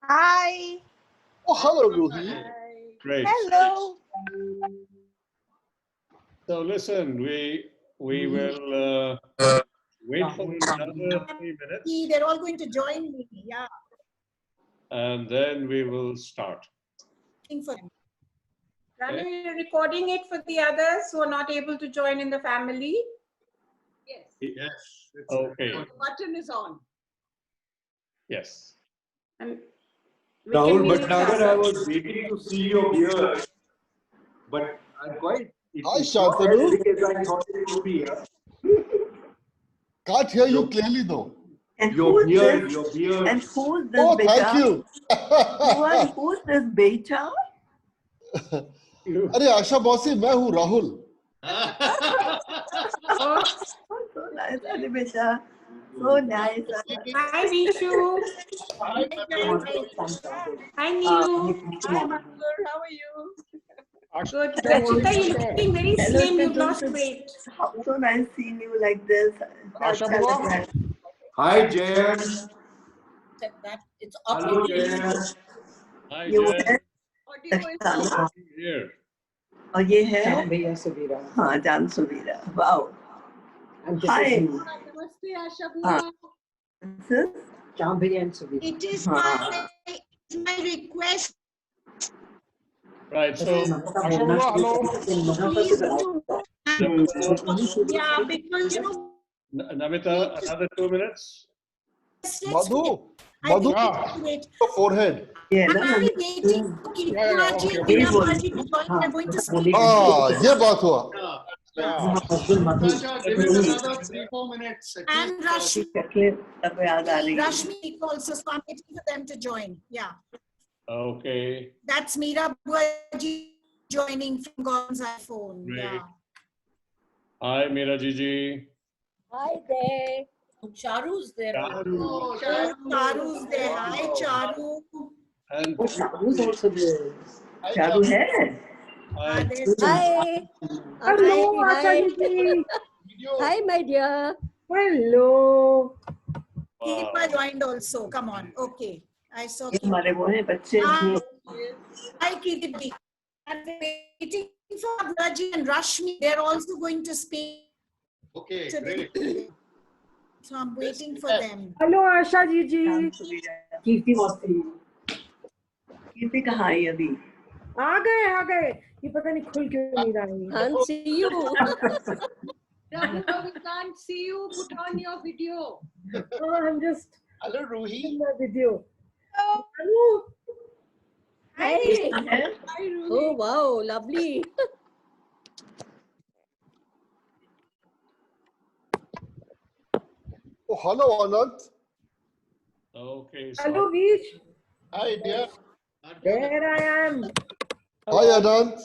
Hi. Oh, hello, Ruhi. Great. Hello. So listen, we will wait for another 3 minutes, They're all going to join me. Yeah. and then we will start. For them. Ranu, you're recording it for the others who are not able to join in the family? Yes. Yes. Okay. The button is on. Yes. And we Rahul can mute Bhatnagar, I ourselves. was waiting to see your beard, but I'm quite. Hi, It's not Shantanu. as big as I thought it would be. Can't hear you clearly though. And Your who's beard, this? your beard. And who's this Oh, beta? thank you. Who's this beta? अरे आशा मौसी मैं हूँ Rahul. Oh, So nice, Adi beta. So nice. hi, Vishu. Hi, Hi, Neelu. Mathur. How are you? Good. Rachita, you're looking very Hello, slim. You've Tutu. lost weight. So nice seeing you like this. Asha Bua? Hi, Jayan. That it's Hello, audio. Jayan. Hi, You Jen. है? Audio is on. Here. और ये है भैया सुबीरा हाँ जान सुबीरा. Wow. Hi. Namaste, Asha हाँ. Bua. This is Shyam भैया and सुबीरा It is हाँ. my request. Right. So Yeah, because you know, Namita, another 2 minutes. Madhu. I Madhu. think we wait. Your forehead. ये I'm ना really waiting for Kirtinaji and okay. Veerabaji to join. They're going to speak. हाँ ये बात हुआ. Natasha, give it another 3-4 minutes. At And least, Rashmi, चकले तब याद आ रही है. Rashmi also, so I'm waiting for them to join. Yeah. Okay. That's Meera Buaji joining from God's iPhone. Great. Yeah. Hi, Meera Gigi. Hi there. Charu's there. Charu. Charu's there. Hi, Charu. And who's also there चालू है. hi. There's Hi. Hello, Hi. Asha. Hi, my dear. Hello. Wow. Deepa joined also. Come on. Okay. I saw ये हमारे वो हैं बच्चे. Hi, Kirti. I'm waiting for Raji and Rashmi. They're also going to speak okay, today. great. So I'm waiting for them. Hello, Asha Gigi. जान सुबीरा. कीर्ति मौसी कीर्ति कहाँ आई अभी? आ गए. ये पता नहीं खुल क्यों नहीं रहा है. Can't see you. Raghu, we can't see you. Put on your video. Oh, I'm just Hello, Ruhi. in the video. Hello. Hi. है? Hi, Ruhi. Oh, wow. Lovely. Oh, hello, Anant. Okay. So Hello, Vish. Hi, dear. There I am. Hi, Anant.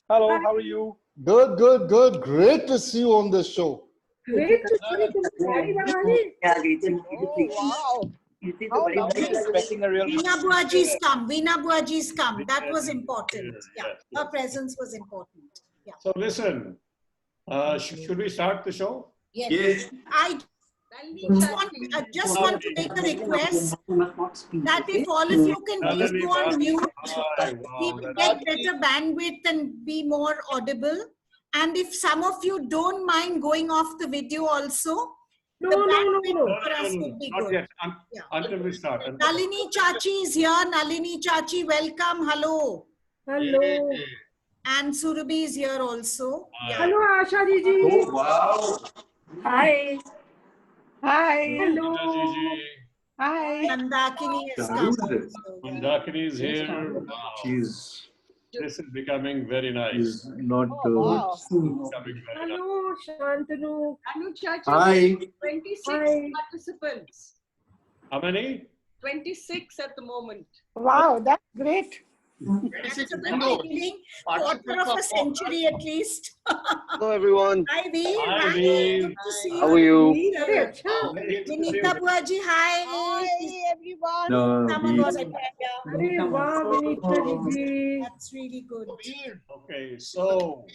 Hello, how are you? Good, good, good. Great to see you on this show. Great to see you. Sari लगा ली. क्या गई थी कीर्ति? Wow. कीर्ति तो बड़ी I'm expecting a real Veena Buaji's come. Veena Buaji's come. That was important. Yeah. Yes, Her yes. presence was important. Yeah. So listen, should we start the show? Yes. I just want to make a request that if all of you can please go on mute, Hi, we wow, will that's get better bandwidth and be more audible. And if some of you don't mind going off the video also, No, the no, bandwidth no. for us would be not good. yet. Yeah. Until we start. Nalini Chachi is here. Nalini Chachi, welcome. Hello. Hello. And Surabhi is here also. Yeah. Hello, Asha Gigi. Oh, wow. Hi. Hi. Hello. Gigi. Hi. Nandakini has come. Charu is also. Mandakini is here. Wow. This is becoming very nice. She's not. Becoming very nice. Hello, Shantanu. Anu Chachi, Hi. 26 Hi. participants. How many? 26 at the moment. Wow, that's great. That's a good beginning. Quarter of a century at least. Hello, everyone. Hi, Veer. Hi, Hi, Veer. good to see you. How are you? अरे अच्छा. Vinita Buaji, hi. everyone. Someone was at अरे वाह, Vinita Gigi. That's really good. Okay, so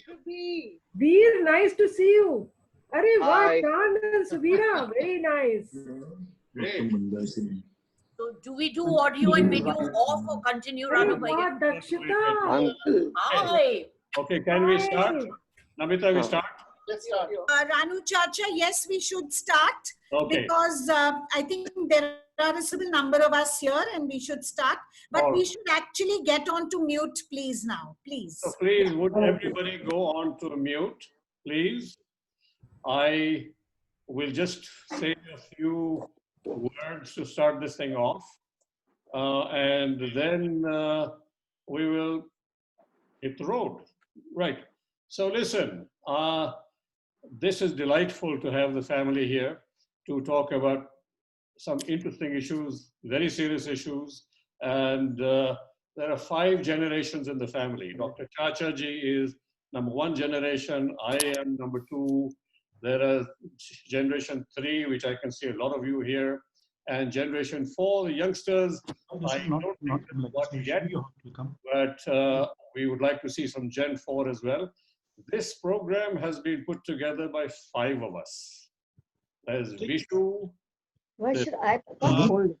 Ruby. Veer, nice to see you. अरे वाह, Hi. Chand and Subira, very nice. Great. So do we do audio and video off or continue, Ranu bhai? Wow, Dakshita. Uncle. Hi. Okay, can we start? Namita, we start? Let's start. Ranu Chacha, yes, we should start Okay. because I think there are a small number of us here and we should start. But All we right. should actually get on to mute, please, now. Please. So please, would everybody go on to mute, please? I will just say a few words to start this thing off. And then we will hit the road. Right. So listen, this is delightful to have the family here to talk about some interesting issues, very serious issues. And there are 5 generations in the family. Dr. Chacha ji is number 1 generation. I am number 2. There are generation 3, which I can see a lot of you here. And generation 4, the youngsters, I don't think they've got yet, but we would like to see some Gen 4 as well. This program has been put together by 5 of us. There's Vishu, Why There- should I hold it?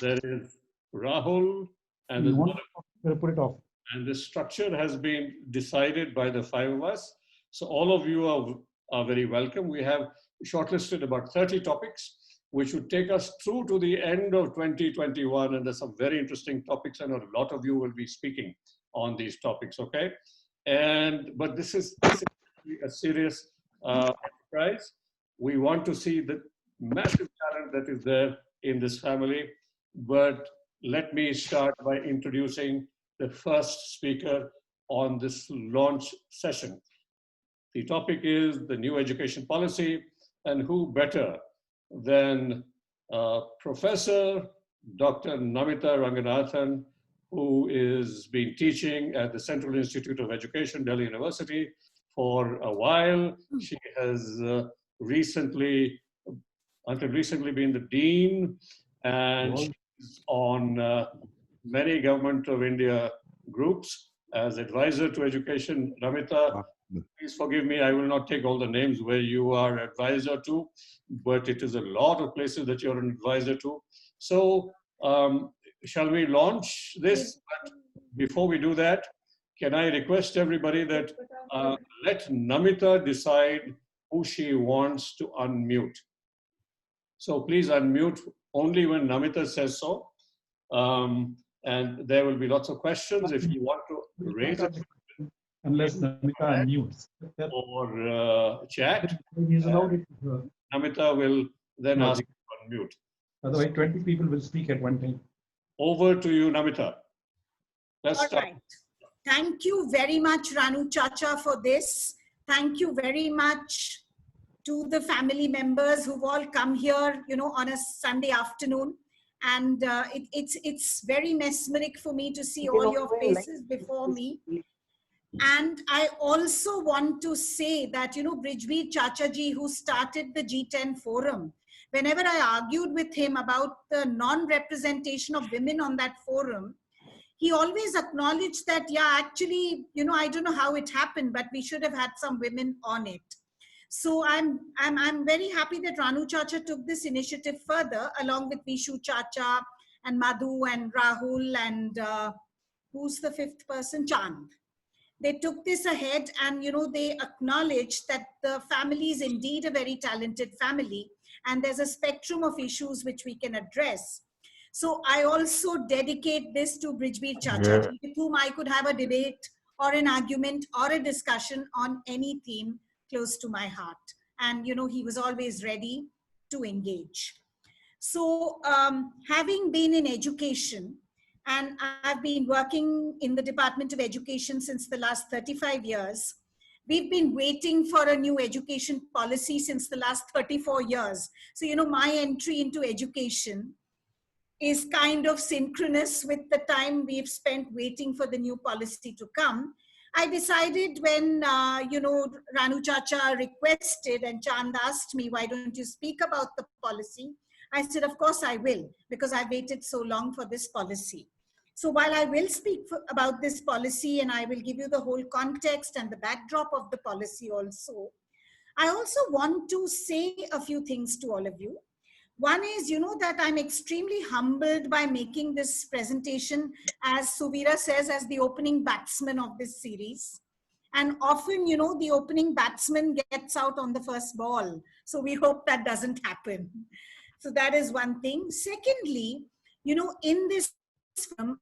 there is Rahul, and there's Put it off. and the structure has been decided by the 5 of us. So all of you are very welcome. We have shortlisted about 30 topics, which would take us through to the end of 2021. And there's some very interesting topics, and a lot of you will be speaking on these topics, okay? But this is a serious enterprise. We want to see the massive talent that is there in this family. But let me start by introducing the first speaker on this launch session. The topic is the new education policy, and who better than Professor Dr. Namita Ranganathan, who is been teaching at the Central Institute of Education, Delhi University, for a while. She has until recently been the dean, and she's on many Government of India groups as advisor to education. Namita, please forgive me, I will not take all the names where you are advisor to, but it is a lot of places that you're an advisor to. So shall we launch this? But before we do that, can I request everybody that let Namita decide who she wants to unmute. So please unmute only when Namita says so. And there will be lots of questions if you want to raise it. Unless Namita unmutes. Or chat. He's allowed it. Namita will then ask you to unmute. Otherwise, 20 people will speak at one time. Over to you, Namita. Let's All start. right. Thank you very much, Ranu Chacha, for this. Thank you very much to the family members who've all come here, you know, on a Sunday afternoon. And it's very mesmeric for me to see all your faces before me. And I also want to say that, you know, Brijveer Chacha ji, who started the G10 forum, whenever I argued with him about the non-representation of women on that forum, he always acknowledged that, yeah, actually, you know, I don't know how it happened, but we should have had some women on it. So I'm very happy that Ranu Chacha took this initiative further, along with Vishu Chacha and Madhu and Rahul and who's the 5th person? Chand. They took this ahead and, you know, they acknowledged that the family is indeed a very talented family and there's a spectrum of issues which we can address. So I also dedicate this to Brijveer Chacha, with whom I could have a debate or an argument or a discussion on any theme close to my heart. And, you know, he was always ready to engage. So having been in education, and I've been working in the Department of Education since the last 35 years, we've been waiting for a new education policy since the last 34 years. So, you know, my entry into education is kind of synchronous with the time we've spent waiting for the new policy to come. I decided when, you know, Ranu Chacha requested and Chand asked me, why don't you speak about the policy? I said, of course I will, because I waited so long for this policy. So while I will speak about this policy and I will give you the whole context and the backdrop of the policy also, I also want to say a few things to all of you. One is, that I'm extremely humbled by making this presentation, as Suvira says, as the opening batsman of this series. And often, the opening batsman gets out on the first ball. So we hope that doesn't happen. So that is one thing. Secondly, in this film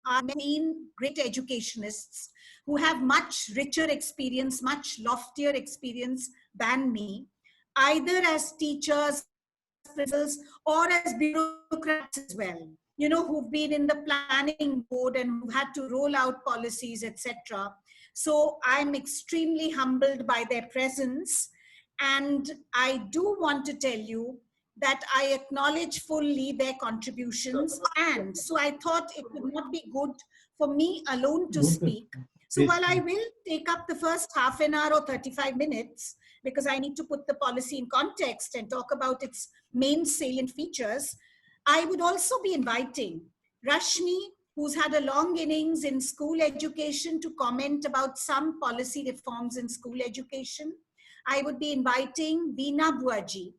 are many great educationists who have much richer experience, much loftier experience than me, either as teachers, principals, or as bureaucrats as well, who've been in the planning board and who had to roll out policies, etc. So I'm extremely humbled by their presence. And I do want to tell you that I acknowledge fully their contributions. And so I thought it would not be good for me alone to speak. So while I will take up the first half an hour or 35 minutes, because I need to put the policy in context and talk about its main salient features, I would also be inviting Rashmi, who's had a long innings in school education, to comment about some policy reforms in school education. I would be inviting Veena Buaji,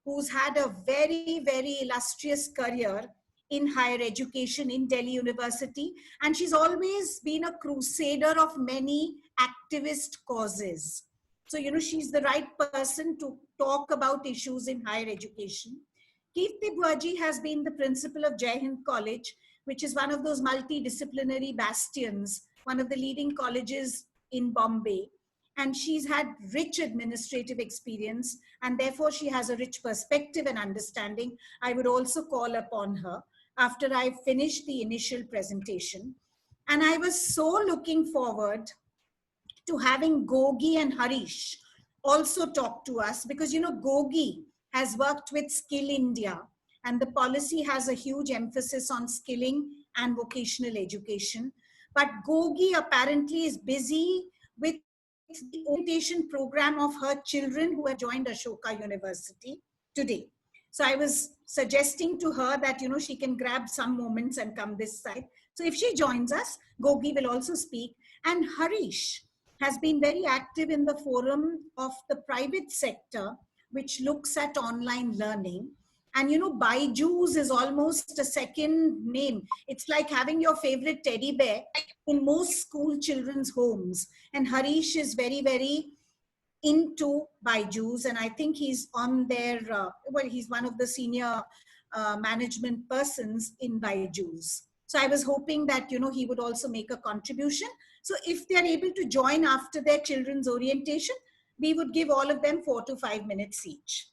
who's had a very, very illustrious career in higher education in Delhi University. And she's always been a crusader of many activist causes. So, she's the right person to talk about issues in higher education. Kirti Buaji has been the principal of Jai Hind College, which is one of those multidisciplinary bastions, one of the leading colleges in Bombay. And she's had rich administrative experience, and therefore she has a rich perspective and understanding. I would also call upon her after I finish the initial presentation. And I was so looking forward to having Gogi and Harish also talk to us, because, Gogi has worked with Skill India, and the policy has a huge emphasis on skilling and vocational education. But Gogi apparently is busy with the orientation program of her children who have joined Ashoka University today. So I was suggesting to her that, she can grab some moments and come this side. So if she joins us, Gogi will also speak. And Harish has been very active in the forum of the private sector, which looks at online learning. And, Byju's is almost a second name. It's like having your favorite teddy bear in most school children's homes. And Harish is very, very into Byju's. And I think he's on their, he's one of the senior management persons in Byju's. So I was hoping that, he would also make a contribution. So if they're able to join after their children's orientation, we would give all of them 4 to 5 minutes each.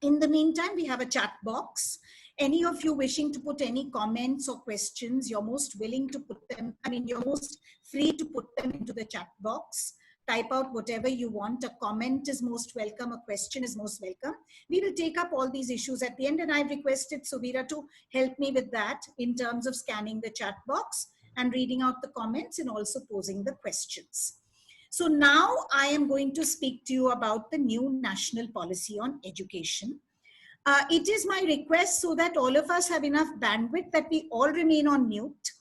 In the meantime, we have a chat box. Any of you wishing to put any comments or questions, you're most willing to put them, you're most free to put them into the chat box. Type out whatever you want. A comment is most welcome. A question is most welcome. We will take up all these issues at the end, and I've requested Suvira to help me with that in terms of scanning the chat box and reading out the comments and also posing the questions. So now I am going to speak to you about the new national policy on education. It is my request, so that all of us have enough bandwidth, that we all remain on mute.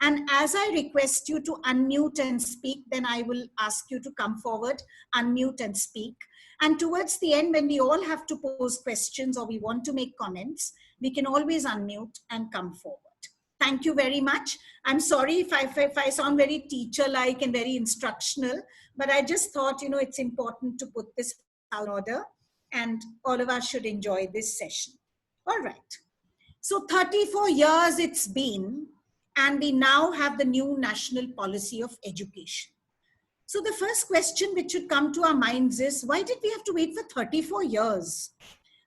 And as I request you to unmute and speak, then I will ask you to come forward, unmute and speak. And towards the end, when we all have to pose questions or we want to make comments, we can always unmute and come forward. Thank you very much. I'm sorry if I sound very teacher-like and very instructional, but I just thought, it's important to put this out in order, and all of us should enjoy this session. All right. So 34 years it's been, and we now have the new national policy of education. So the first question which should come to our minds is, why did we have to wait for 34 years?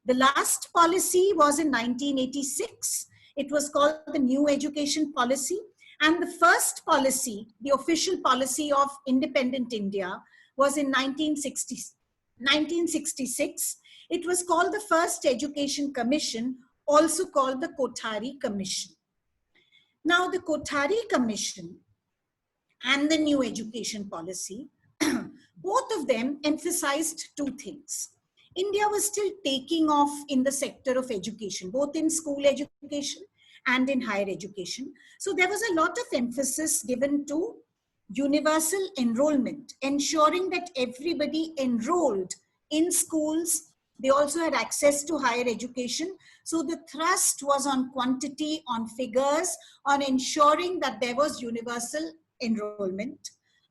The last policy was in 1986. It was called the New Education Policy. And the first policy, the official policy of independent India, was in 1966. It was called the First Education Commission, also called the Kothari Commission. Now, the Kothari Commission and the New Education Policy, both of them emphasized two things. India was still taking off in the sector of education, both in school education and in higher education. So there was a lot of emphasis given to universal enrollment, ensuring that everybody enrolled in schools They also had access to higher education. So the thrust was on quantity, on figures, on ensuring that there was universal enrollment.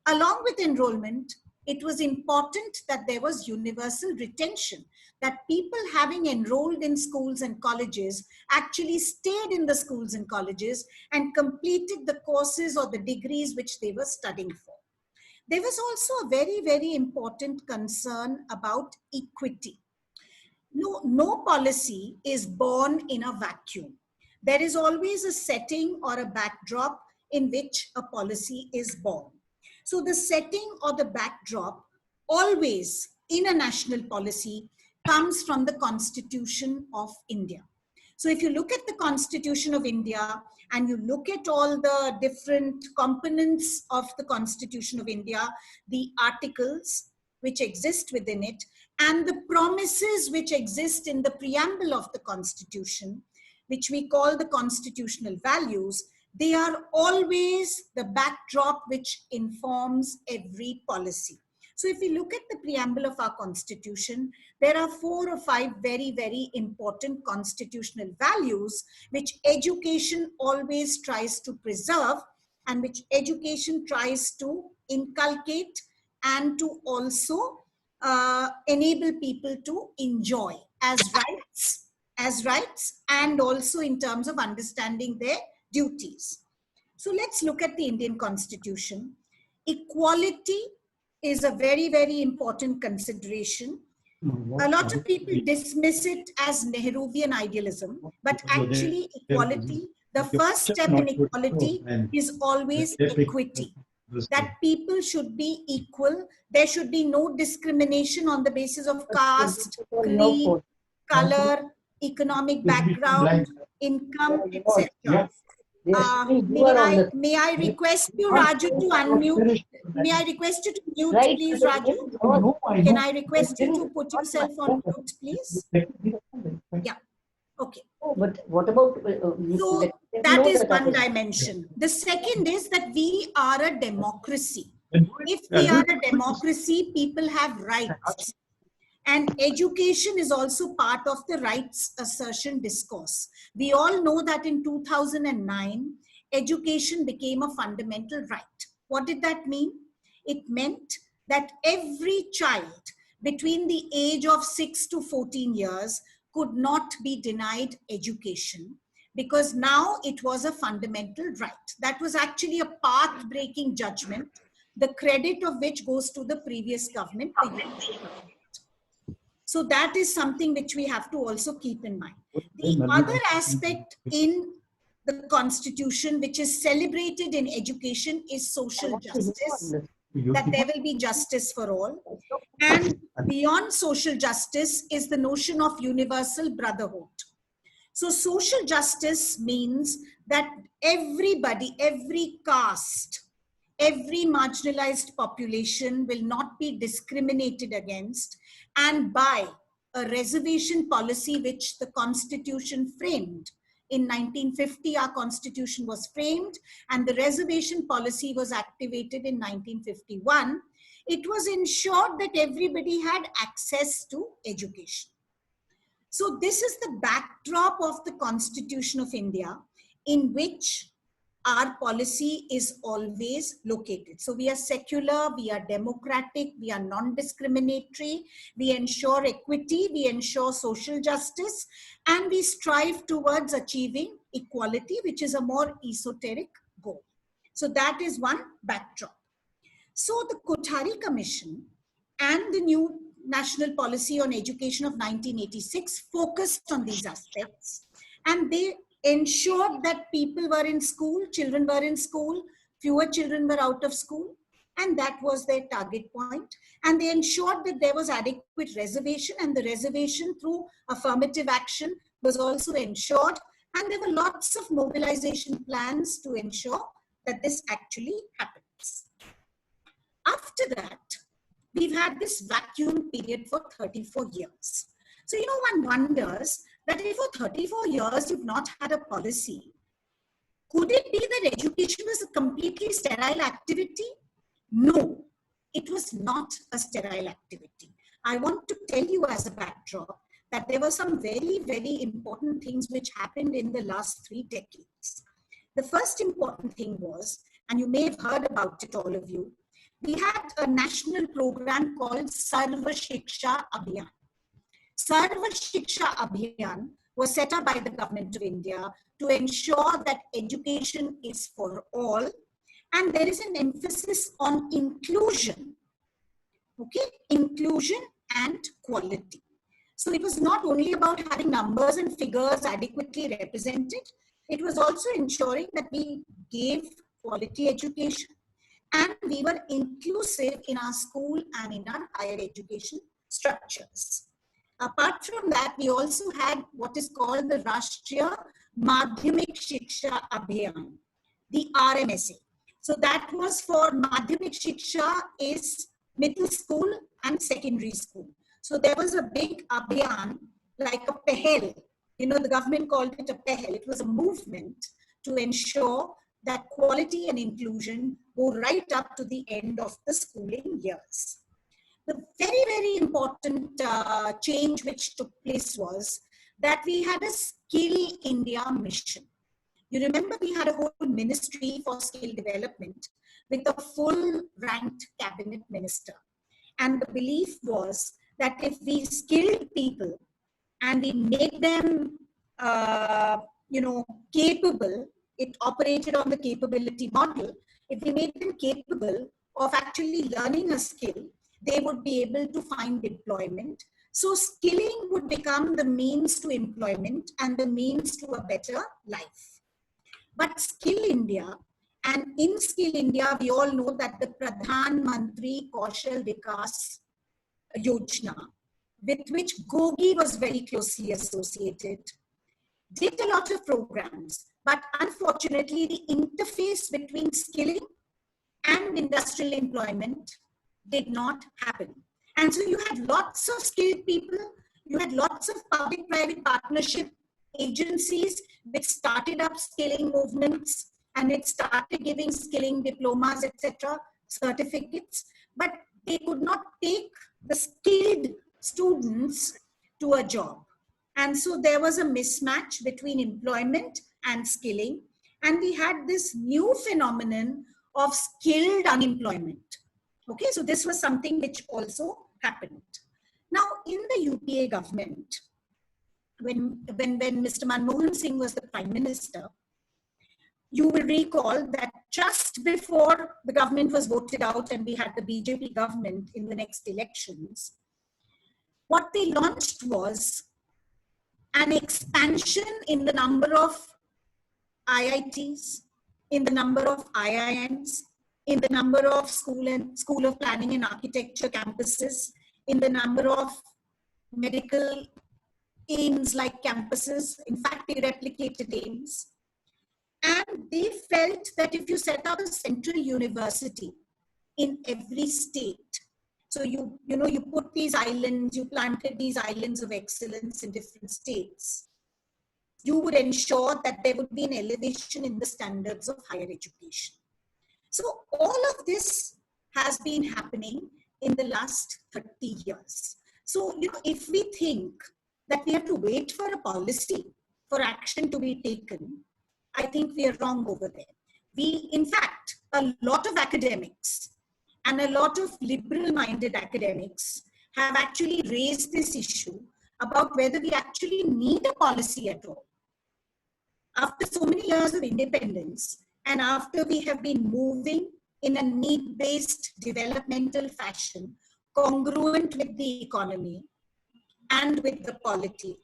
Along with enrollment, it was important that there was universal retention, that people having enrolled in schools and colleges actually stayed in the schools and colleges and completed the courses or the degrees which they were studying for. There was also a very, very important concern about equity. No policy is born in a vacuum. There is always a setting or a backdrop in which a policy is born. So the setting or the backdrop always in a national policy comes from the Constitution of India. So if you look at the Constitution of India and you look at all the different components of the Constitution of India, the articles which exist within it, and the promises which exist in the preamble of the Constitution, which we call the constitutional values, they are always the backdrop which informs every policy. So if we look at the preamble of our Constitution, there are 4 or 5 very, very important constitutional values which education always tries to preserve and which education tries to inculcate and to also enable people to enjoy as rights and also in terms of understanding their duties. So let's look at the Indian Constitution. Equality is a very, very important consideration. A lot of people dismiss it as Nehruvian idealism, but actually equality, the first step in equality is always equity. That people should be equal. There should be no discrimination on the basis of caste, creed, color, economic background, income, etc. May I request you, Raju, to unmute? May I request you to mute, please, Raju? Can I request you to put yourself on mute, please? Yeah. Okay. But what about... So that is one dimension. The second is that we are a democracy. If we are a democracy, people have rights. And education is also part of the rights assertion discourse. We all know that in 2009, education became a fundamental right. What did that mean? It meant that every child between the age of 6 to 14 years could not be denied education, because now it was a fundamental right. That was actually a path-breaking judgment, the credit of which goes to the previous government, the UPA government. So that is something which we have to also keep in mind. The other aspect in the Constitution, which is celebrated in education, is social justice, that there will be justice for all. And beyond social justice is the notion of universal brotherhood. So social justice means that everybody, every caste, every marginalized population will not be discriminated against, and by a reservation policy which the Constitution framed. In 1950, our Constitution was framed and the reservation policy was activated in 1951. It was ensured that everybody had access to education. So this is the backdrop of the Constitution of India, in which our policy is always located. So we are secular, we are democratic, we are non-discriminatory, we ensure equity, we ensure social justice, and we strive towards achieving equality, which is a more esoteric goal. So that is one backdrop. So the Kothari Commission and the new National Policy on Education of 1986 focused on these aspects, and they ensured that people were in school, children were in school, fewer children were out of school, and that was their target point. And they ensured that there was adequate reservation, and the reservation through affirmative action was also ensured, and there were lots of mobilization plans to ensure that this actually happens. After that, we've had this vacuum period for 34 years. So, you know, one wonders that if for 34 years you've not had a policy, could it be that education was a completely sterile activity? No, it was not a sterile activity. I want to tell you as a backdrop that there were some very, very important things which happened in the last 3 decades. The first important thing was, and you may have heard about it, all of you, we had a national program called Sarva Shiksha Abhiyan. Sarva Shiksha Abhiyan was set up by the government of India to ensure that education is for all, and there is an emphasis on inclusion, okay, inclusion and quality. So it was not only about having numbers and figures adequately represented, it was also ensuring that we gave quality education and we were inclusive in our school and in our higher education structures. Apart from that, we also had what is called the Rashtriya Madhyamik Shiksha Abhiyan, the RMSA. So that was for Madhyamik Shiksha is middle school and secondary school. So there was a big abhiyan, like a pehel. You know, the government called it a pehel. It was a movement to ensure that quality and inclusion go right up to the end of the schooling years. The very, very important change which took place was that we had a Skill India mission. You remember we had a whole ministry for skill development with a full ranked cabinet minister. And the belief was that if we skilled people and we made them, capable, it operated on the capability model. If we made them capable of actually learning a skill, they would be able to find employment. So skilling would become the means to employment and the means to a better life. But Skill India, and in Skill India, we all know that the Pradhan Mantri Kaushal Vikas Yojana, with which Gogi was very closely associated, did a lot of programs. But unfortunately, the interface between skilling and industrial employment did not happen. And so you had lots of skilled people, you had lots of public-private partnership agencies which started up skilling movements, and it started giving skilling diplomas, etc., certificates, but they could not take the skilled students to a job. And so there was a mismatch between employment and skilling, and we had this new phenomenon of skilled unemployment. Okay, so this was something which also happened. Now, in the UPA government, when Mr. Manmohan Singh was the Prime Minister, you will recall that just before the government was voted out and we had the BJP government in the next elections, what they launched was an expansion in the number of IITs, in the number of IIMs, in the number of School of Planning and Architecture campuses, in the number of medical aims like campuses. In fact, they replicated aims. And they felt that if you set up a central university in every state, so you put these islands, you planted these islands of excellence in different states, you would ensure that there would be an elevation in the standards of higher education. So all of this has been happening in the last 30 years. So, if we think that we have to wait for a policy for action to be taken, I think we are wrong over there. In fact, a lot of academics and a lot of liberal-minded academics have actually raised this issue about whether we actually need a policy at all. After so many years of independence, and after we have been moving in a need-based developmental fashion, congruent with the economy and with the polity,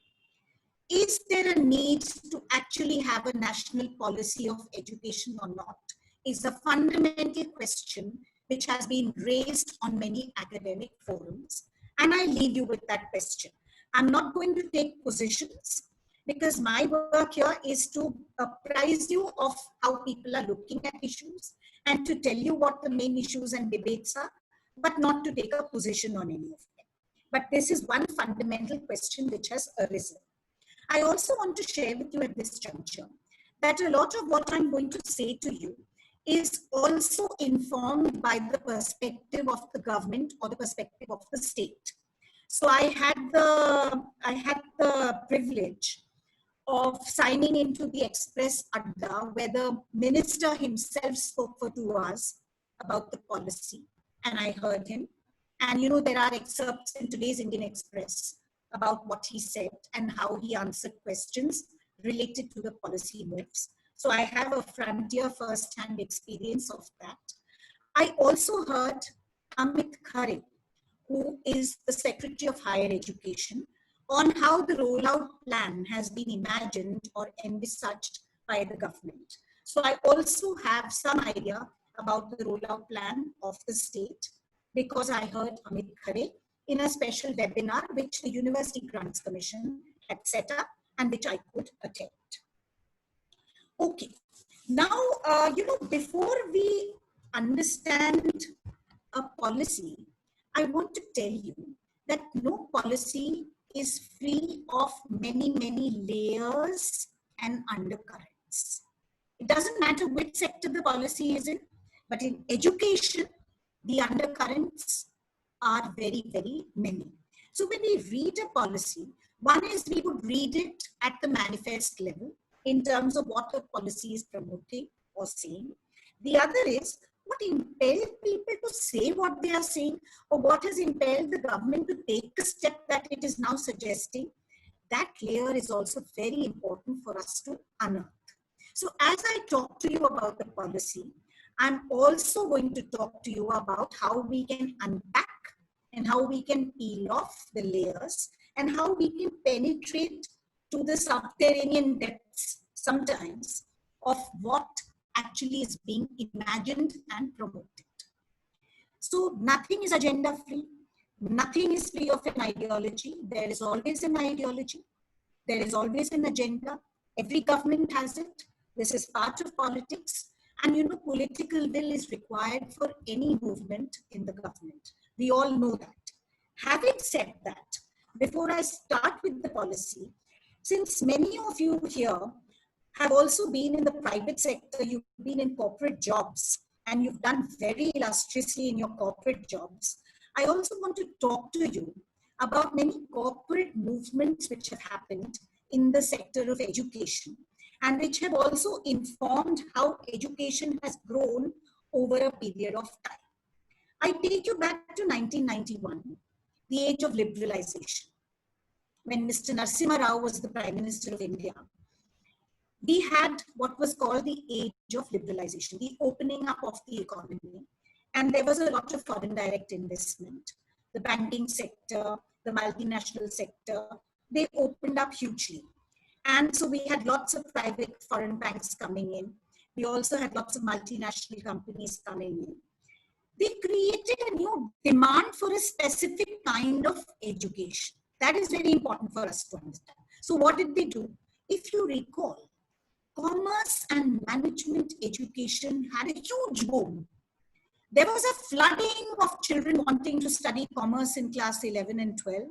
is there a need to actually have a national policy of education or not? Is a fundamental question which has been raised on many academic forums. And I leave you with that question. I'm not going to take positions, because my work here is to apprise you of how people are looking at issues and to tell you what the main issues and debates are, but not to take a position on any of them. But this is one fundamental question which has arisen. I also want to share with you at this juncture that a lot of what I'm going to say to you is also informed by the perspective of the government or the perspective of the state. So I had the privilege of signing into the Express Adda, where the minister himself spoke for 2 hours about the policy, and I heard him. And you know, there are excerpts in today's Indian Express about what he said and how he answered questions related to the policy moves. So I have a frontier first-hand experience of that. I also heard Amit Khare, who is the Secretary of Higher Education, on how the rollout plan has been imagined or envisaged by the government. So I also have some idea about the rollout plan of the state because I heard Amit Khare in a special webinar which the University Grants Commission had set up and which I could attend. Okay, now, before we understand a policy, I want to tell you that no policy is free of many, many layers and undercurrents. It doesn't matter which sector the policy is in, but in education, the undercurrents are very, very many. So when we read a policy, one is we would read it at the manifest level in terms of what the policy is promoting or saying. The other is what impelled people to say what they are saying, or what has impelled the government to take a step that it is now suggesting. That layer is also very important for us to unearth. So as I talk to you about the policy, I'm also going to talk to you about how we can unpack and how we can peel off the layers and how we can penetrate to the subterranean depths sometimes of what actually is being imagined and promoted. So nothing is agenda free. Nothing is free of an ideology. There is always an ideology. There is always an agenda. Every government has it. This is part of politics. And you know, political will is required for any movement in the government. We all know that. Having said that, before I start with the policy, since many of you here have also been in the private sector, you've been in corporate jobs, and you've done very illustriously in your corporate jobs, I also want to talk to you about many corporate movements which have happened in the sector of education and which have also informed how education has grown over a period of time. I take you back to 1991, the age of liberalization, when Mr. Narasimha Rao was the Prime Minister of India. We had what was called the age of liberalization, the opening up of the economy. And there was a lot of foreign direct investment. The banking sector, the multinational sector, they opened up hugely. And so we had lots of private foreign banks coming in. We also had lots of multinational companies coming in. They created a new demand for a specific kind of education. That is very important for us to understand. So what did they do? If you recall, commerce and management education had a huge boom. There was a flooding of children wanting to study commerce in class 11 and 12.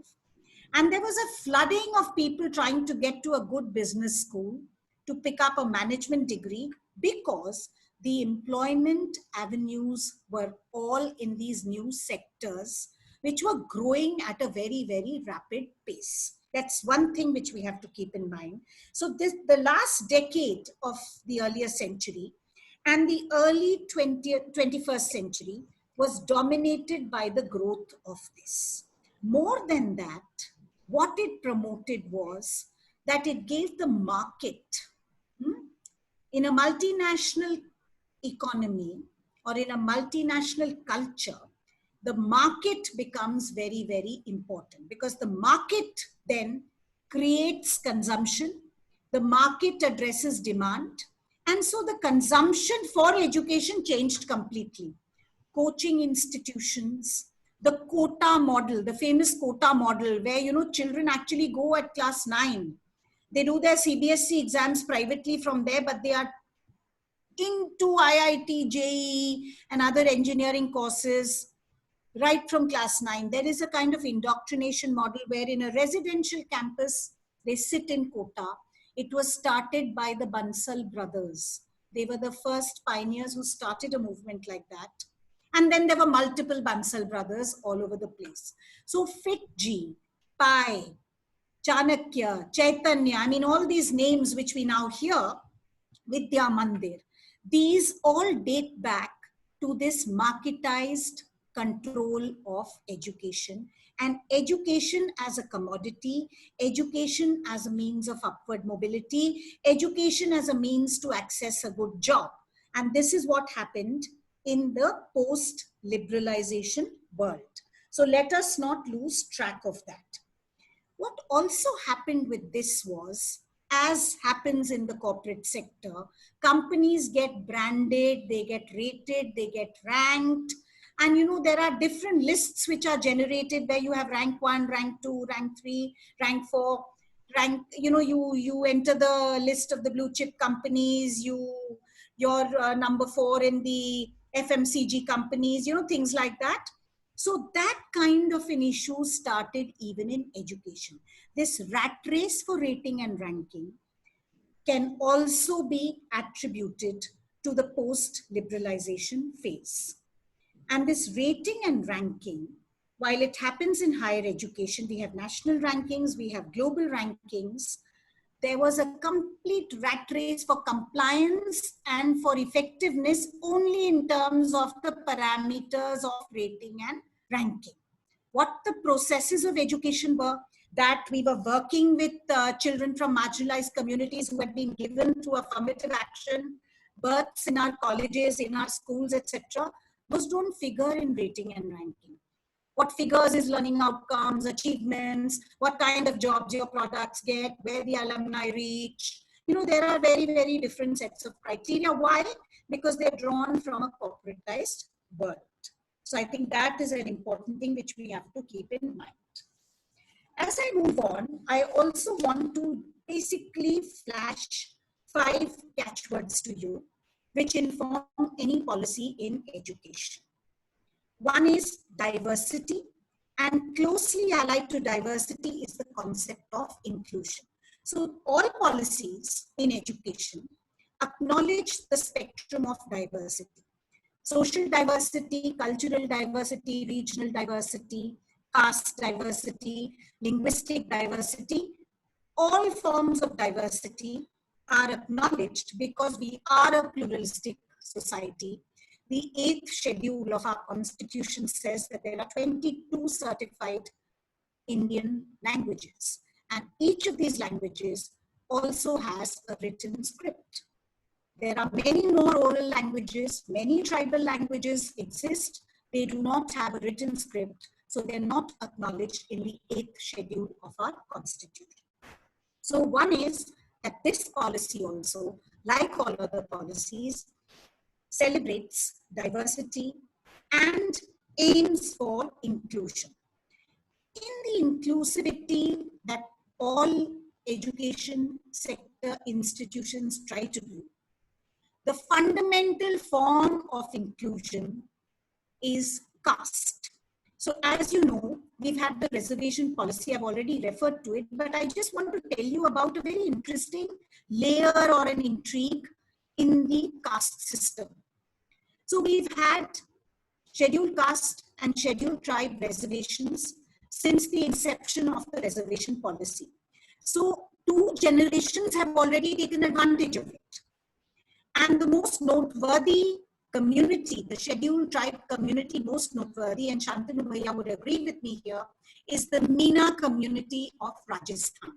And there was a flooding of people trying to get to a good business school to pick up a management degree because the employment avenues were all in these new sectors, which were growing at a very, very rapid pace. That's one thing which we have to keep in mind. So the last decade of the earlier century and the early 21st century was dominated by the growth of this. More than that, what it promoted was that it gave the market in a multinational economy or in a multinational culture. The market becomes very, very important because the market then creates consumption. The market addresses demand. And so the consumption for education changed completely. Coaching institutions, the quota model, the famous quota model where, you know, children actually go at class 9. They do their CBSE exams privately from there, but they are into IIT, JEE and other engineering courses right from class 9. There is a kind of indoctrination model where in a residential campus, they sit in quota. It was started by the Bansal brothers. They were the first pioneers who started a movement like that. And then there were multiple Bansal brothers all over the place. So FITG, Pai, Chanakya, Chaitanya, I mean, all these names which we now hear, Vidya Mandir, these all date back to this marketized control of education, and education as a commodity, education as a means of upward mobility, education as a means to access a good job. And this is what happened in the post-liberalization world. So let us not lose track of that. What also happened with this was, as happens in the corporate sector, companies get branded, they get rated, they get ranked. And you know, there are different lists which are generated where you have rank 1, rank 2, rank 3, rank 4, rank, you know, you enter the list of the blue chip companies, you're number 4 in the FMCG companies, you know, things like that. So that kind of an issue started even in education. This rat race for rating and ranking can also be attributed to the post-liberalization phase. And this rating and ranking, while it happens in higher education, we have national rankings, we have global rankings, there was a complete rat race for compliance and for effectiveness only in terms of the parameters of rating and ranking. What the processes of education were, that we were working with children from marginalized communities who had been given to affirmative action, births in our colleges, in our schools, etc. Those don't figure in rating and ranking. What figures is learning outcomes, achievements, what kind of jobs your products get, where the alumni reach. You know, there are very, very different sets of criteria. Why? Because they're drawn from a corporatized world. So I think that is an important thing which we have to keep in mind. As I move on, I also want to basically flash 5 catchwords to you, which inform any policy in education. One is diversity, and closely allied to diversity is the concept of inclusion. So all policies in education acknowledge the spectrum of diversity. Social diversity, cultural diversity, regional diversity, caste diversity, linguistic diversity, all forms of diversity are acknowledged because we are a pluralistic society. The 8th schedule of our constitution says that there are 22 certified Indian languages, and each of these languages also has a written script. There are many more oral languages, many tribal languages exist. They do not have a written script, so they're not acknowledged in the 8th schedule of our constitution. So one is that this policy also, like all other policies, celebrates diversity and aims for inclusion. In the inclusivity that all education sector institutions try to do, the fundamental form of inclusion is caste. So as you know, we've had the reservation policy, I've already referred to it, but I just want to tell you about a very interesting layer or an intrigue in the caste system. So we've had scheduled caste and scheduled tribe reservations since the inception of the reservation policy. So 2 generations have already taken advantage of it. And the most noteworthy community, the scheduled tribe community most noteworthy, and Shantanu Bhaiya would agree with me here, is the Meena community of Rajasthan.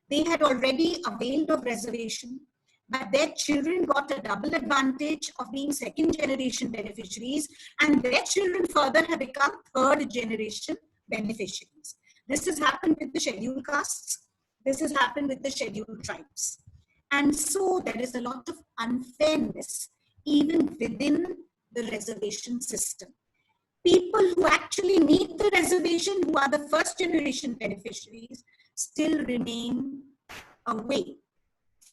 They had already availed of reservation, but their children got a double advantage of being 2nd generation beneficiaries, and their children further have become 3rd generation beneficiaries. This has happened with the scheduled castes. This has happened with the scheduled tribes. And so there is a lot of unfairness even within the reservation system. People who actually need the reservation, who are the 1st generation beneficiaries, still remain away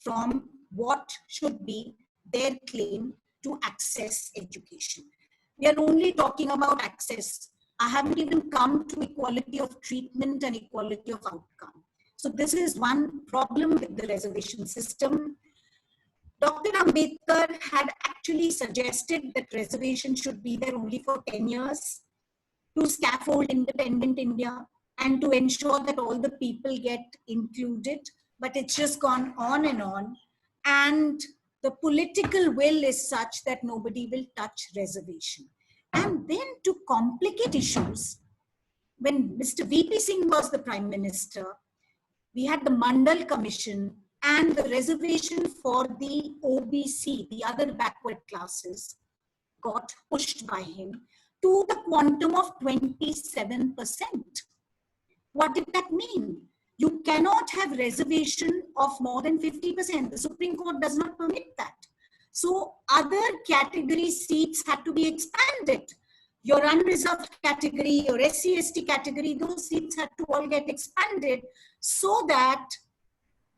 from what should be their claim to access education. We are only talking about access. I haven't even come to equality of treatment and equality of outcome. So this is one problem with the reservation system. Dr. Ambedkar had actually suggested that reservation should be there only for 10 years to scaffold independent India and to ensure that all the people get included. But it's just gone on. And the political will is such that nobody will touch reservation. And then to complicate issues, when Mr. VP Singh was the Prime Minister, we had the Mandal Commission and the reservation for the OBC, the other backward classes, got pushed by him to the quantum of 27%. What did that mean? You cannot have reservation of more than 50%. The Supreme Court does not permit that. So other category seats had to be expanded. Your unreserved category, your SC/ST category, those seats had to all get expanded so that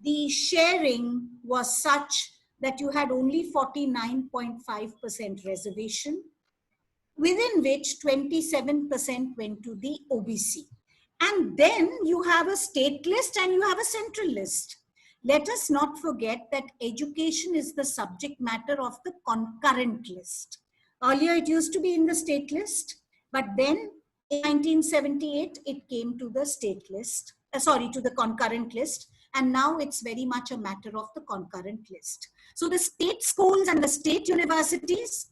the sharing was such that you had only 49.5% reservation, within which 27% went to the OBC. And then you have a state list and you have a central list. Let us not forget that education is the subject matter of the concurrent list. Earlier it used to be in the state list, but then in 1978 it came to the state list, to the concurrent list, and now it's very much a matter of the concurrent list. So the state schools and the state universities,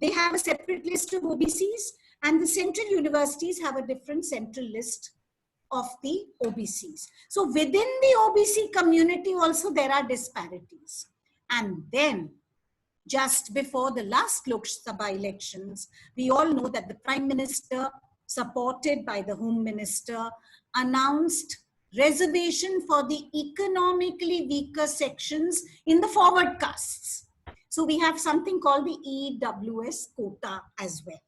they have a separate list of OBCs, and the central universities have a different central list of the OBCs. So within the OBC community also there are disparities. And then just before the last Lok Sabha elections, we all know that the Prime Minister, supported by the Home Minister, announced reservation for the economically weaker sections in the forward castes. So we have something called the EWS quota as well.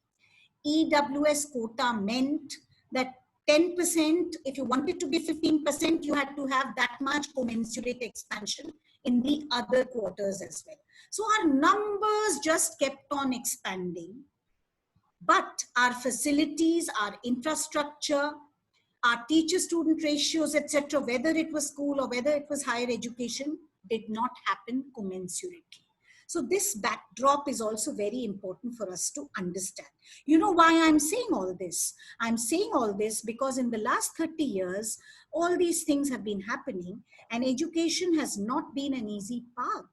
EWS quota meant that 10%, if you wanted to be 15%, you had to have that much commensurate expansion in the other quarters as well. So our numbers just kept on expanding, but our facilities, our infrastructure, our teacher-student ratios, etc., whether it was school or whether it was higher education, did not happen commensurately. So this backdrop is also very important for us to understand. You know why I'm saying all this? I'm saying all this because in the last 30 years, all these things have been happening and education has not been an easy path.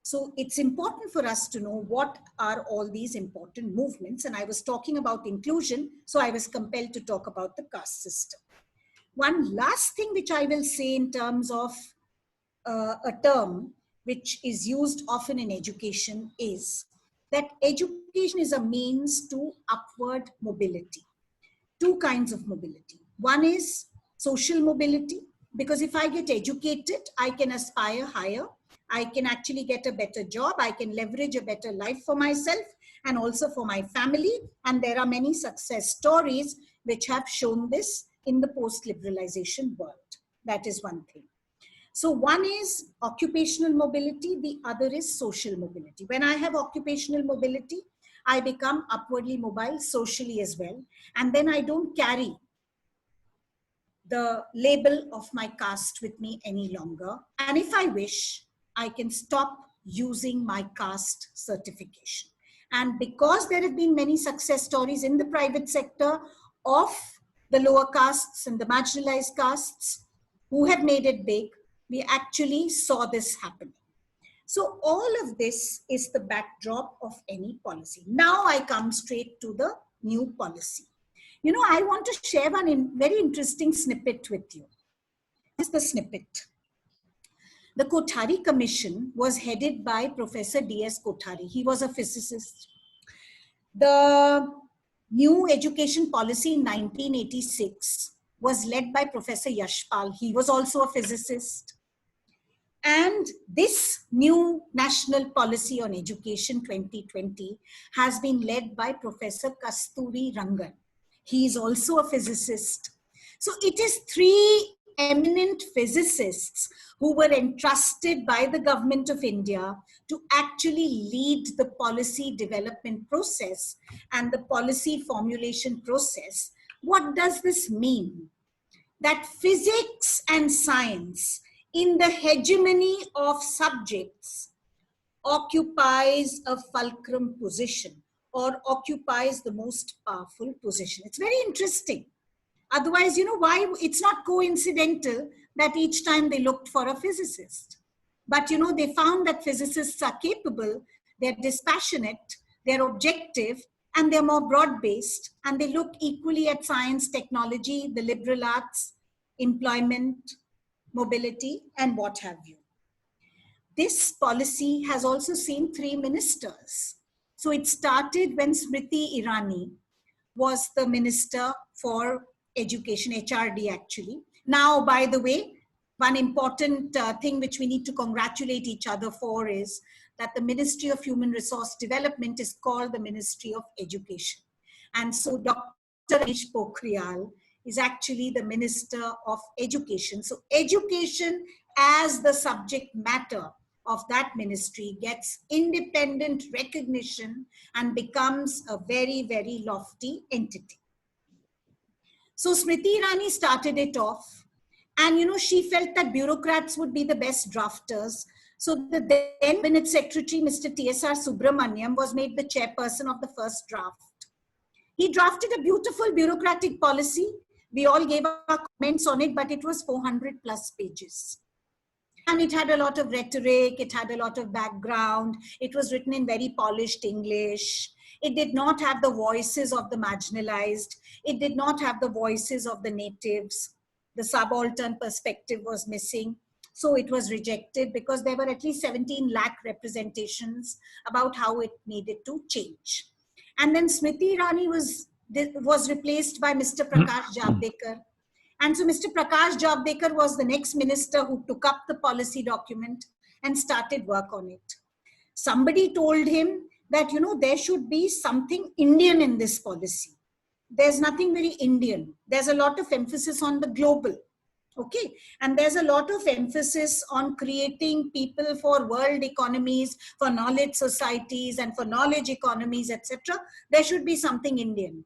So it's important for us to know what are all these important movements. And I was talking about inclusion, so I was compelled to talk about the caste system. One last thing which I will say in terms of a term which is used often in education is that education is a means to upward mobility. Two kinds of mobility. One is social mobility, because if I get educated, I can aspire higher. I can actually get a better job. I can leverage a better life for myself and also for my family. And there are many success stories which have shown this in the post-liberalization world. That is one thing. So one is occupational mobility, the other is social mobility. When I have occupational mobility, I become upwardly mobile socially as well. And then I don't carry the label of my caste with me any longer. And if I wish, I can stop using my caste certification. And because there have been many success stories in the private sector of the lower castes and the marginalized castes who have made it big, we actually saw this happening. So all of this is the backdrop of any policy. Now I come straight to the new policy. You know, I want to share one very interesting snippet with you. This is the snippet. The Kothari Commission was headed by Professor D.S. Kothari. He was a physicist. The new education policy in 1986 was led by Professor Yashpal. He was also a physicist. And this new national policy on education 2020 has been led by Professor Kasturi Rangan. He is also a physicist. So it is three eminent physicists who were entrusted by the government of India to actually lead the policy development process and the policy formulation process. What does this mean? That physics and science in the hegemony of subjects occupies a fulcrum position or occupies the most powerful position. It's very interesting. Otherwise, why it's not coincidental that each time they looked for a physicist. But, they found that physicists are capable, they're dispassionate, they're objective, and they're more broad-based, and they look equally at science, technology, the liberal arts, employment, mobility, and what have you. This policy has also seen 3 ministers. So it started when Smriti Irani was the Minister for Education, HRD actually. Now, by the way, one important thing which we need to congratulate each other for is that the Ministry of Human Resource Development is called the Ministry of Education. And so Dr. Ramesh Pokhriyal is actually the Minister of Education. So education as the subject matter of that ministry gets independent recognition and becomes a very, very lofty entity. So Smriti Irani started it off, and she felt that bureaucrats would be the best drafters. So the then Cabinet Secretary, Mr. TSR Subramaniam, was made the chairperson of the first draft. He drafted a beautiful bureaucratic policy. We all gave our comments on it, but it was 400 plus pages. And it had a lot of rhetoric, it had a lot of background, it was written in very polished English. It did not have the voices of the marginalized, it did not have the voices of the natives. The subaltern perspective was missing. So it was rejected because there were at least 17 lakh representations about how it needed to change. And then Smriti Irani was replaced by Mr. Prakash Javadekar. And so Mr. Prakash Javadekar was the next minister who took up the policy document and started work on it. Somebody told him that, there should be something Indian in this policy. There's nothing very Indian. There's a lot of emphasis on the global. Okay. And there's a lot of emphasis on creating people for world economies, for knowledge societies and for knowledge economies, etc. There should be something Indian.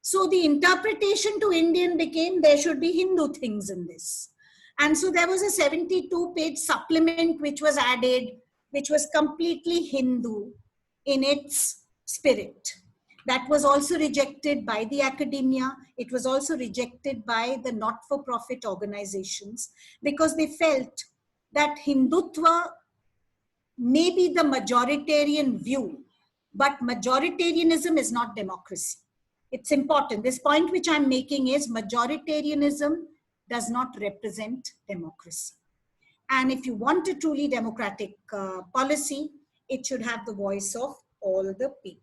So the interpretation to Indian became there should be Hindu things in this. And so there was a 72-page supplement which was added, which was completely Hindu in its spirit. That was also rejected by the academia. It was also rejected by the not-for-profit organizations because they felt that Hindutva may be the majoritarian view, but majoritarianism is not democracy. It's important. This point which I'm making is majoritarianism does not represent democracy. And if you want a truly democratic policy, it should have the voice of all the people.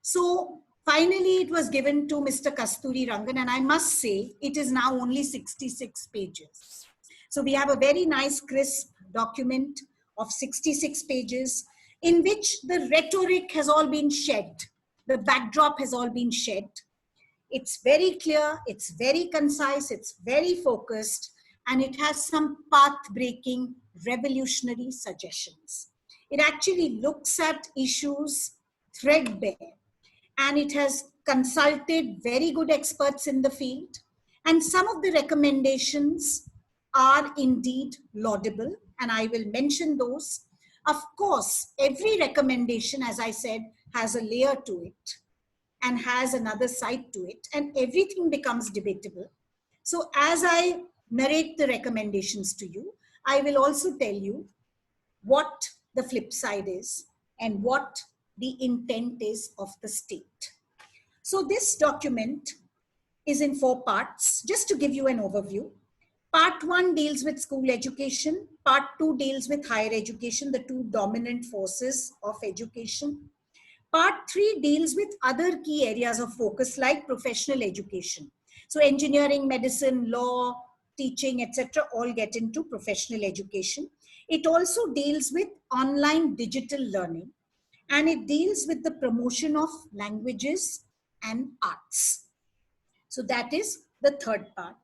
So finally, it was given to Mr. Kasturi Rangan, and I must say, it is now only 66 pages. So we have a very nice, crisp document of 66 pages in which the rhetoric has all been shed. The backdrop has all been shed. It's very clear, it's very concise, it's very focused, and it has some path-breaking, revolutionary suggestions. It actually looks at issues threadbare, and it has consulted very good experts in the field, and some of the recommendations are indeed laudable, and I will mention those. Of course, every recommendation, as I said, has a layer to it and has another side to it, and everything becomes debatable. So as I narrate the recommendations to you, I will also tell you what the flip side is and what the intent is of the state. So this document is in 4 parts, just to give you an overview. Part 1 deals with school education. Part 2 deals with higher education, the 2 dominant forces of education. Part 3 deals with other key areas of focus like professional education. So engineering, medicine, law, teaching, etc. all get into professional education. It also deals with online digital learning, and it deals with the promotion of languages and arts. So that is the 3rd part.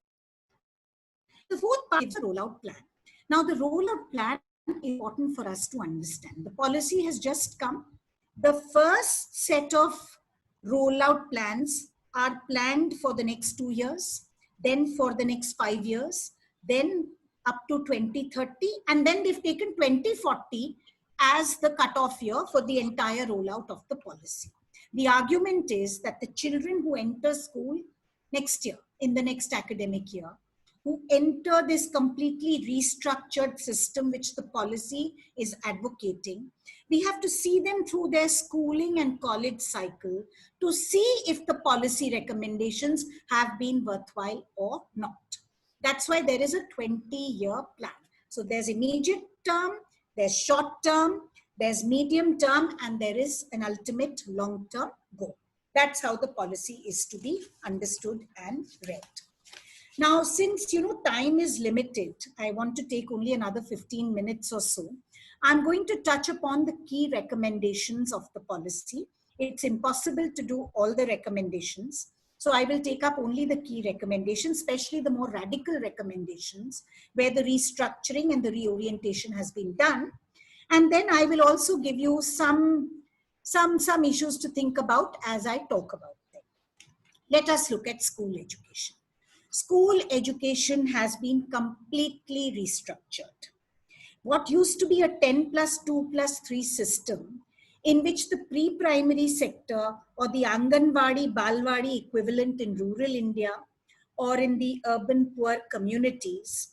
The 4th part is the rollout plan. Now the rollout plan is important for us to understand. The policy has just come. The first set of rollout plans are planned for the next 2 years, then for the next 5 years, then up to 2030, and then they've taken 2040 as the cutoff year for the entire rollout of the policy. The argument is that the children who enter school next year, in the next academic year, who enter this completely restructured system which the policy is advocating, we have to see them through their schooling and college cycle to see if the policy recommendations have been worthwhile or not. That's why there is a 20-year plan. So there's immediate term, there's short term, there's medium term, and there is an ultimate long-term goal. That's how the policy is to be understood and read. Now, since time is limited, I want to take only another 15 minutes or so. I'm going to touch upon the key recommendations of the policy. It's impossible to do all the recommendations. So I will take up only the key recommendations, especially the more radical recommendations where the restructuring and the reorientation has been done. And then I will also give you some issues to think about as I talk about them. Let us look at school education. School education has been completely restructured. What used to be a 10+2+3 system, in which the pre-primary sector or the Anganwadi, Balwadi equivalent in rural India or in the urban poor communities,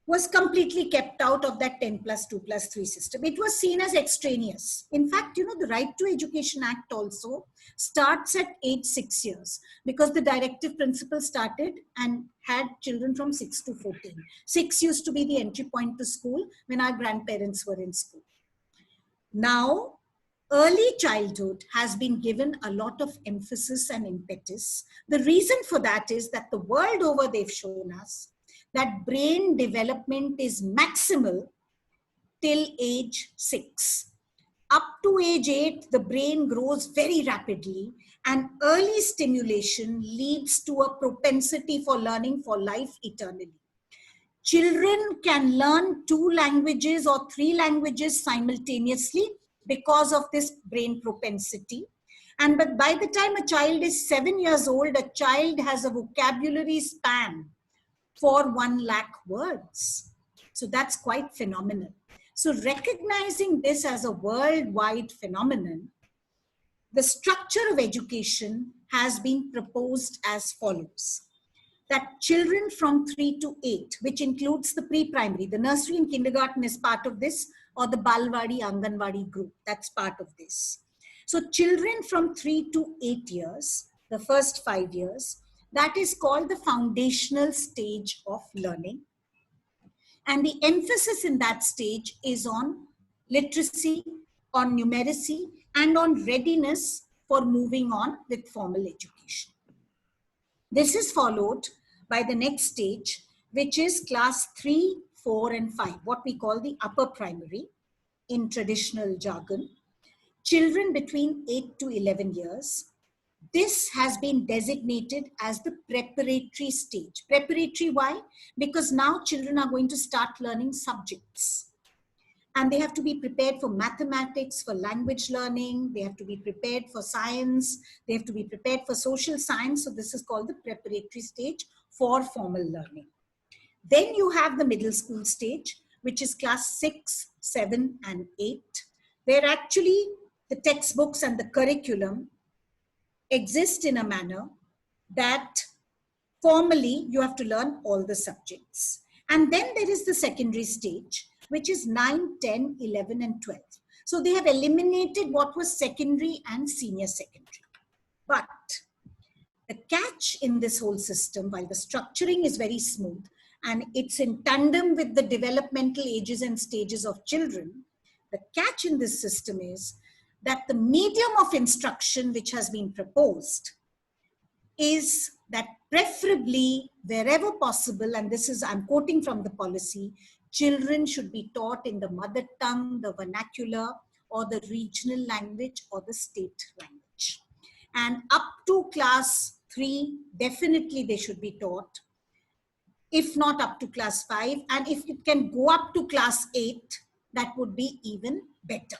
was completely kept out of that 10+2+3 system. It was seen as extraneous. In fact, the Right to Education Act also starts at age 6 years, because the directive principle started and had children from 6 to 14. 6 used to be the entry point to school when our grandparents were in school. Now, early childhood has been given a lot of emphasis and impetus. The reason for that is that the world over they've shown us that brain development is maximal till age 6. Up to age 8, the brain grows very rapidly, and early stimulation leads to a propensity for learning for life eternally. Children can learn 2 languages or 3 languages simultaneously because of this brain propensity. But by the time a child is 7 years old, a child has a vocabulary span for 1 lakh words. So that's quite phenomenal. So recognizing this as a worldwide phenomenon, the structure of education has been proposed as follows. That children from 3 to 8, which includes the pre-primary, the nursery and kindergarten is part of this, or the Balwadi, Anganwadi group, that's part of this. So children from 3 to 8 years, the first 5 years, that is called the foundational stage of learning. And the emphasis in that stage is on literacy, on numeracy, and on readiness for moving on with formal education. This is followed by the next stage, which is class 3, 4, and 5, what we call the upper primary in traditional jargon. Children between 8 to 11 years. This has been designated as the preparatory stage. Preparatory, why? Because now children are going to start learning subjects. And they have to be prepared for mathematics, for language learning. They have to be prepared for science. They have to be prepared for social science. So this is called the preparatory stage for formal learning. Then you have the middle school stage, which is class 6, 7, and 8, where actually the textbooks and the curriculum exist in a manner that formally you have to learn all the subjects. And then there is the secondary stage, which is 9, 10, 11, and 12. So they have eliminated what was secondary and senior secondary. But the catch in this whole system, while the structuring is very smooth and it's in tandem with the developmental ages and stages of children, the catch in this system is that the medium of instruction which has been proposed is that preferably wherever possible, and this is, I'm quoting from the policy, children should be taught in the mother tongue, the vernacular, or the regional language, or the state language. And up to class 3, definitely they should be taught, if not up to class 5, and if it can go up to class 8, that would be even better.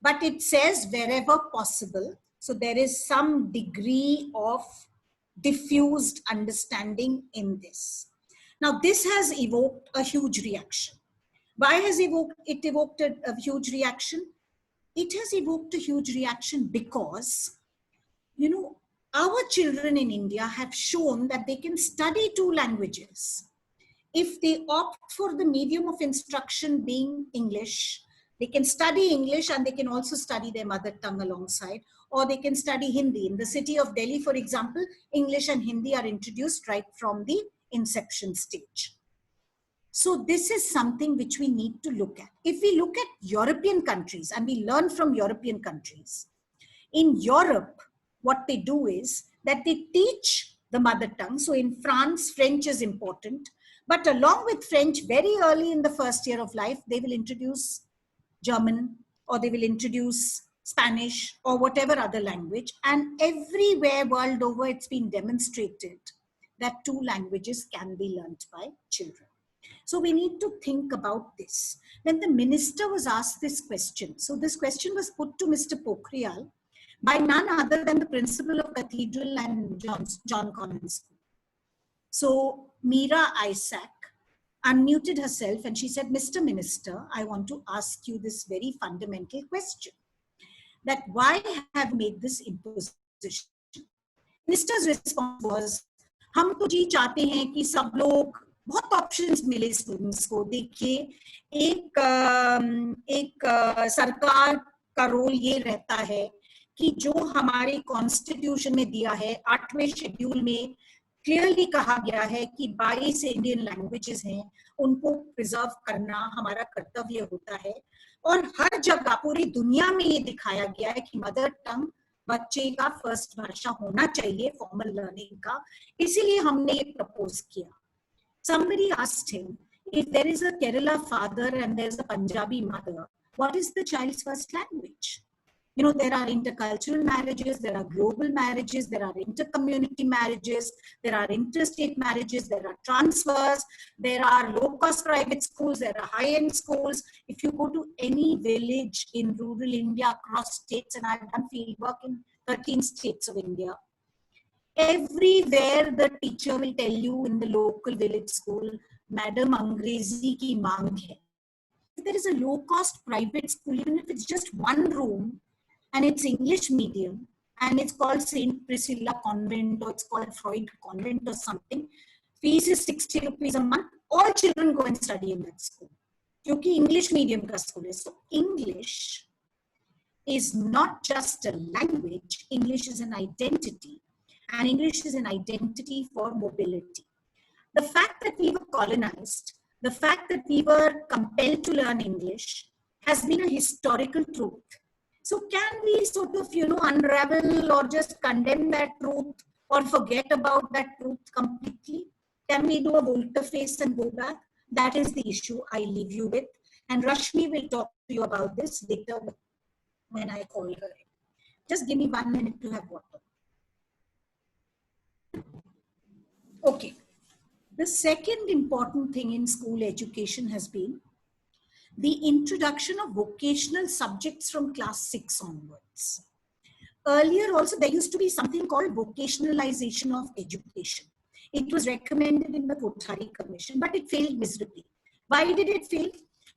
But it says wherever possible, so there is some degree of diffused understanding in this. Now, this has evoked a huge reaction. Why has it evoked a huge reaction? It has evoked a huge reaction because, you know, our children in India have shown that they can study 2 languages. If they opt for the medium of instruction being English, they can study English and they can also study their mother tongue alongside, or they can study Hindi. In the city of Delhi, for example, English and Hindi are introduced right from the inception stage. So this is something which we need to look at. If we look at European countries and we learn from European countries, in Europe, what they do is that they teach the mother tongue. So in France, French is important. But along with French, very early in the first year of life, they will introduce German, or they will introduce Spanish, or whatever other language. And everywhere world over, it's been demonstrated that 2 languages can be learnt by children. So we need to think about this. When the minister was asked this question, so this question was put to Mr. Pokhriyal by none other than the principal of Cathedral and John Convent School. So Meera Isaac unmuted herself and she said, Mr. Minister, I want to ask you this very fundamental question, that why have made this imposition? Minister's response was, हम तो जी चाहते हैं कि सब लोग, बहुत options मिले students को. देखिए, एक सरकार का रोल ये रहता है कि जो हमारे कॉन्स्टिट्यूशन में दिया है, 8वें शेड्यूल में क्लियरली कहा गया है कि 22 इंडियन लैंग्वेजेस हैं, उनको प्रिजर्व करना हमारा कर्तव्य होता है. और हर जगह पूरी दुनिया में ये दिखाया गया है कि मदर टंग बच्चे का फर्स्ट भाषा होना चाहिए फॉर्मल लर्निंग का. इसीलिए हमने ये प्रपोज किया. Somebody asked him, if there is a Kerala father and there's a Punjabi mother, what is the child's first language? You know, there are intercultural marriages, there are global marriages, there are intercommunity marriages, there are interstate marriages, there are transfers, there are low-cost private schools, there are high-end schools. If you go to any village in rural India across states, and I've done field work in 13 states of India, everywhere the teacher will tell you in the local village school, Madam Angrezi ki maang hai. If there is a low-cost private school, even if it's just 1 room, and it's English medium, and it's called St. Priscilla Convent, or it's called Freud Convent or something, fees is 60 rupees a month, all children go and study in that school. Because English medium ka school is. So English is not just a language, English is an identity, and English is an identity for mobility. The fact that we were colonized, the fact that we were compelled to learn English has been a historical truth. So can we sort of, unravel or just condemn that truth or forget about that truth completely? Can we do a volte-face and go back? That is the issue I leave you with. And Rashmi will talk to you about this later when I call her. Just give me 1 minute to have water. Okay. The second important thing in school education has been the introduction of vocational subjects from class 6 onwards. Earlier also, there used to be something called vocationalization of education. It was recommended in the Kothari Commission, but it failed miserably. Why did it fail?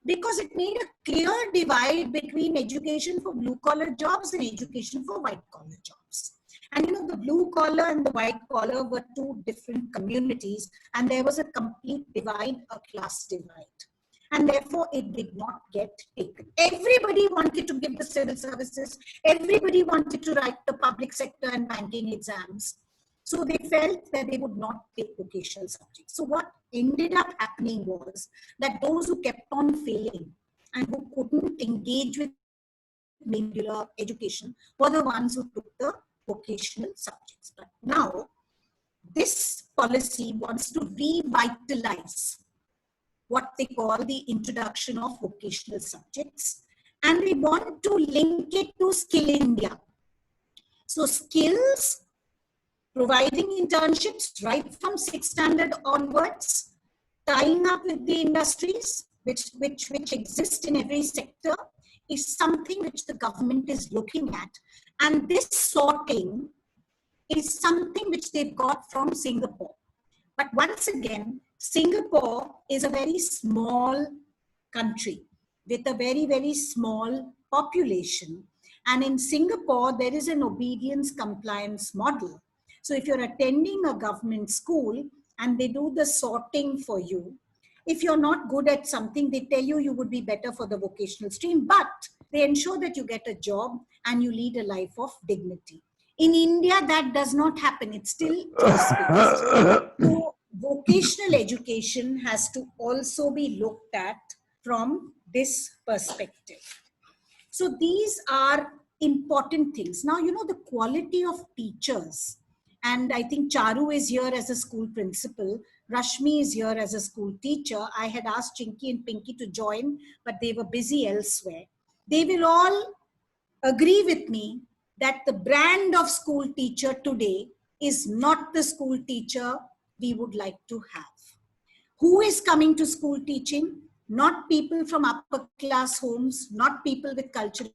Because it made a clear divide between education for blue-collar jobs and education for white-collar jobs. And the blue collar and the white collar were 2 different communities, and there was a complete divide, a class divide. And therefore, it did not get taken. Everybody wanted to give the civil services. Everybody wanted to write the public sector and banking exams. So they felt that they would not take vocational subjects. So what ended up happening was that those who kept on failing and who couldn't engage with regular education were the ones who took the vocational subjects. But now, this policy wants to revitalize what they call the introduction of vocational subjects, and they want to link it to Skill India. So skills, providing internships right from 6th standard onwards, tying up with the industries which exist in every sector, is something which the government is looking at. And this sorting is something which they've got from Singapore. But once again, Singapore is a very small country with a very, very small population. And in Singapore, there is an obedience compliance model. So if you're attending a government school and they do the sorting for you, if you're not good at something, they tell you you would be better for the vocational stream, but they ensure that you get a job and you lead a life of dignity. In India, that does not happen. It's still choice-based. So vocational education has to also be looked at from this perspective. So these are important things. Now, you know, the quality of teachers, and I think Charu is here as a school principal, Rashmi is here as a school teacher. I had asked Chinky and Pinky to join, but they were busy elsewhere. They will all agree with me that the brand of school teacher today is not the school teacher we would like to have. Who is coming to school teaching? Not people from upper class homes, not people with cultural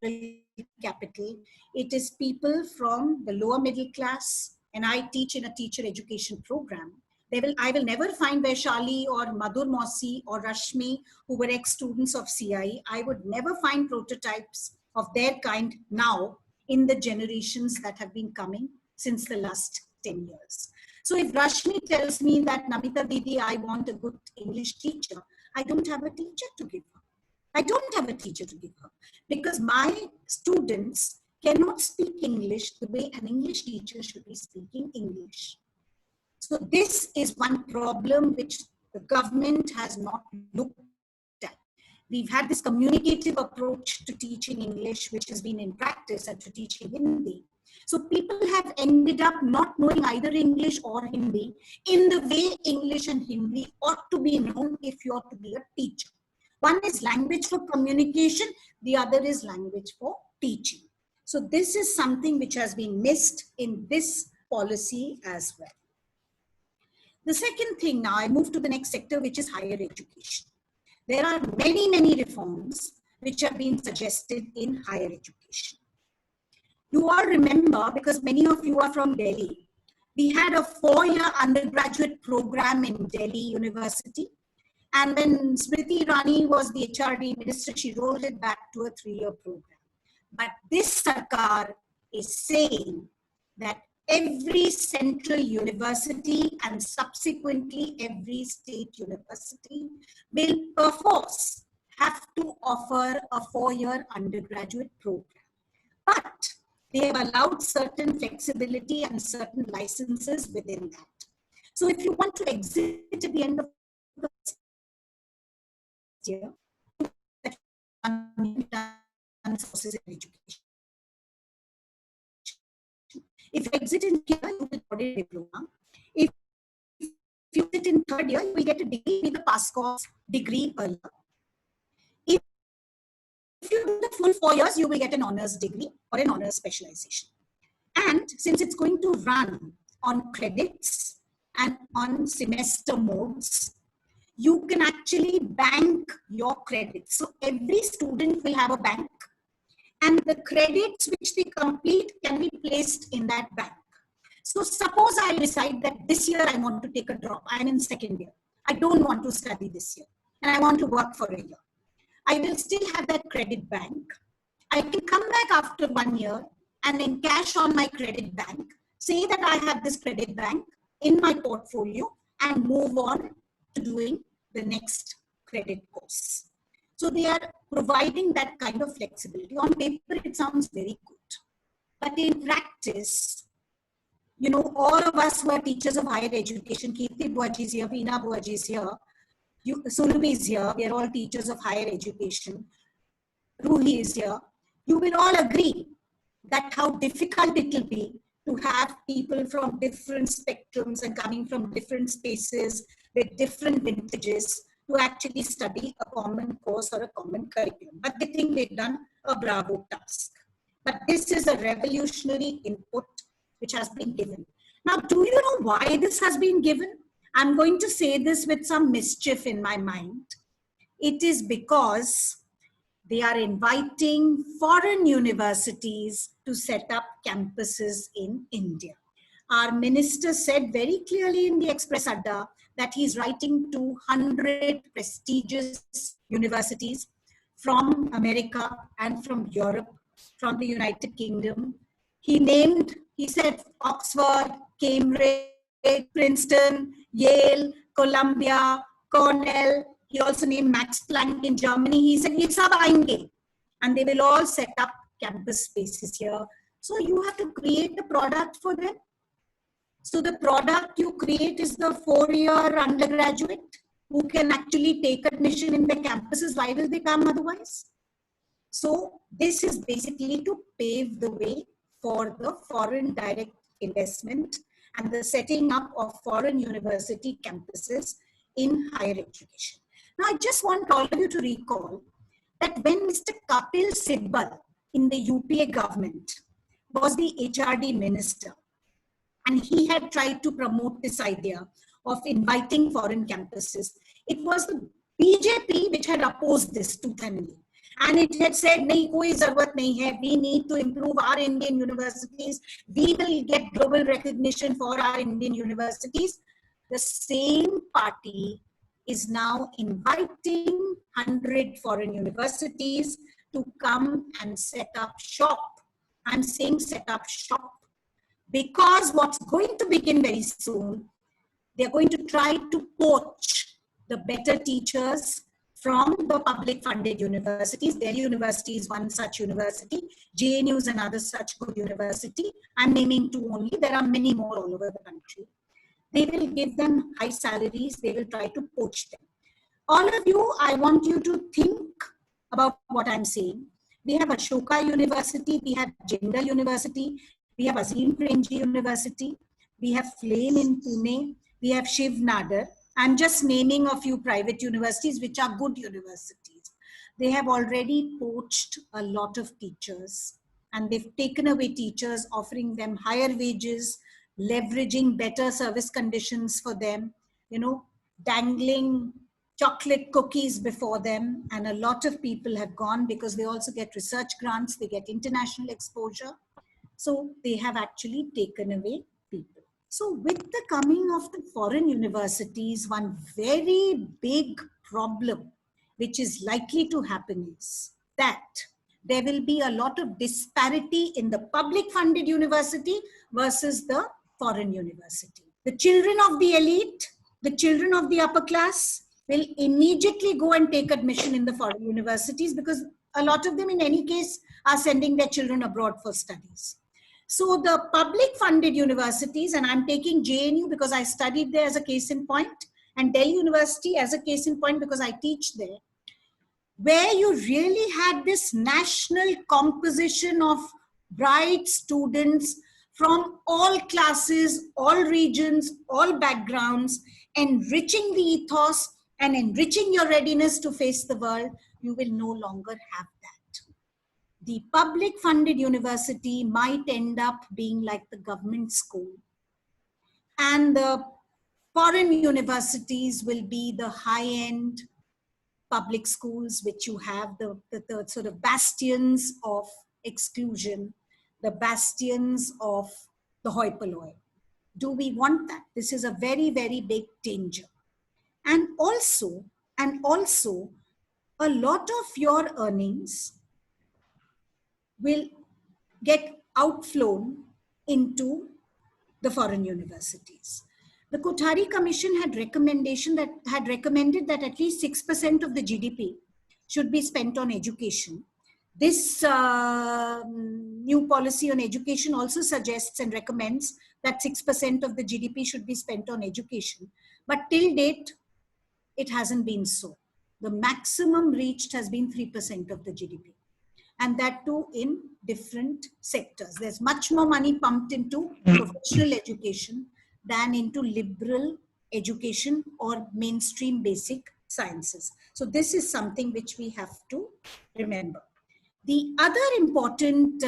capital. It is people from the lower middle class, and I teach in a teacher education program. I will never find Vaishali or Madhur Mosi or Rashmi, who were ex-students of CIE. I would never find prototypes of their kind now in the generations that have been coming since the last 10 years. So if Rashmi tells me that, Namita Didi, I want a good English teacher, I don't have a teacher to give her. I don't have a teacher to give her because my students cannot speak English the way an English teacher should be speaking English. So this is one problem which the government has not looked at. We've had this communicative approach to teaching English, which has been in practice, and to teaching Hindi. So people have ended up not knowing either English or Hindi in the way English and Hindi ought to be known if you are to be a teacher. One is language for communication, the other is language for teaching. So this is something which has been missed in this policy as well. The second thing now, I move to the next sector, which is higher education. There are many, many reforms which have been suggested in higher education. You all remember, because many of you are from Delhi, we had a 4-year undergraduate program in Delhi University. And when Smriti Irani was the HRD minister, she rolled it back to a 3-year program. But this Sarkar is saying that every central university and subsequently every state university will perforce have to offer a 4-year undergraduate program. But they have allowed certain flexibility and certain licenses within that. So if you want to exit at the end of the year, sources in education. If you exit in here, you will get a diploma. If you exit in 3rd year, you will get a degree with a pass course degree earlier. If you do the full 4 years, you will get an honors degree or an honors specialization. And since it's going to run on credits and on semester modes, you can actually bank your credits. So every student will have a bank, and the credits which they complete can be placed in that bank. So suppose I decide that this year I want to take a drop. I'm in 2nd year. I don't want to study this year and I want to work for a year. I will still have that credit bank. I can come back after 1 year and then cash on my credit bank, say that I have this credit bank in my portfolio and move on to doing the next credit course. So they are providing that kind of flexibility. On paper, it sounds very good. But in practice, you know, all of us who are teachers of higher education, Kirti Buaji is here, Veena Buaji is here, Sulumi is here, we are all teachers of higher education, Ruhi is here. You will all agree that how difficult it will be to have people from different spectrums and coming from different spaces with different vintages to actually study a common course or a common curriculum. But they think they've done a bravo task. But this is a revolutionary input which has been given. Now, do you know why this has been given? I'm going to say this with some mischief in my mind. It is because they are inviting foreign universities to set up campuses in India. Our minister said very clearly in the Express Adda that he's writing to 100 prestigious universities from America and from Europe, from the United Kingdom. He said Oxford, Cambridge, Princeton, Yale, Columbia, Cornell. He also named Max Planck in Germany. He said, ye sab aayenge, and they will all set up campus spaces here. So you have to create a product for them. So the product you create is the 4-year undergraduate who can actually take admission in the campuses. Why will they come otherwise? So this is basically to pave the way for the foreign direct investment and the setting up of foreign university campuses in higher education. Now, I just want all of you to recall that when Mr. Kapil Sibal in the UPA government was the HRD minister, and he had tried to promote this idea of inviting foreign campuses, it was the BJP which had opposed this tooth and nail. And it had said, nahi, koi zarurat nahi hai. We need to improve our Indian universities. We will get global recognition for our Indian universities. The same party is now inviting 100 foreign universities to come and set up shop. I'm saying set up shop because what's going to begin very soon, they're going to try to poach the better teachers from the public funded universities. Delhi University is one such university. JNU is another such good university. I'm naming two only. There are many more all over the country. They will give them high salaries. They will try to poach them. All of you, I want you to think about what I'm saying. We have Ashoka University. We have Jindal University. We have Azim Premji University. We have Flame in Pune. We have Shiv Nadar. I'm just naming a few private universities which are good universities. They have already poached a lot of teachers and they've taken away teachers, offering them higher wages, leveraging better service conditions for them, you know, dangling chocolate cookies before them. And a lot of people have gone because they also get research grants, they get international exposure. So they have actually taken away people. So with the coming of the foreign universities, one very big problem which is likely to happen is that there will be a lot of disparity in the public funded university versus the foreign university. The children of the elite, the children of the upper class will immediately go and take admission in the foreign universities because a lot of them in any case are sending their children abroad for studies. So the public funded universities, and I'm taking JNU because I studied there as a case in point, and Delhi University as a case in point because I teach there, where you really had this national composition of bright students from all classes, all regions, all backgrounds, enriching the ethos and enriching your readiness to face the world, you will no longer have that. The public funded university might end up being like the government school. And the foreign universities will be the high-end public schools, which you have the sort of bastions of exclusion, the bastions of the hoi polloi. Do we want that? This is a very, very big danger. And also, a lot of your earnings will get outflown into the foreign universities. The Kothari Commission had recommended that at least 6% of the GDP should be spent on education. This new policy on education also suggests and recommends that 6% of the GDP should be spent on education. But till date, it hasn't been so. The maximum reached has been 3% of the GDP. And that too in different sectors. There's much more money pumped into professional education than into liberal education or mainstream basic sciences. So this is something which we have to remember. The other important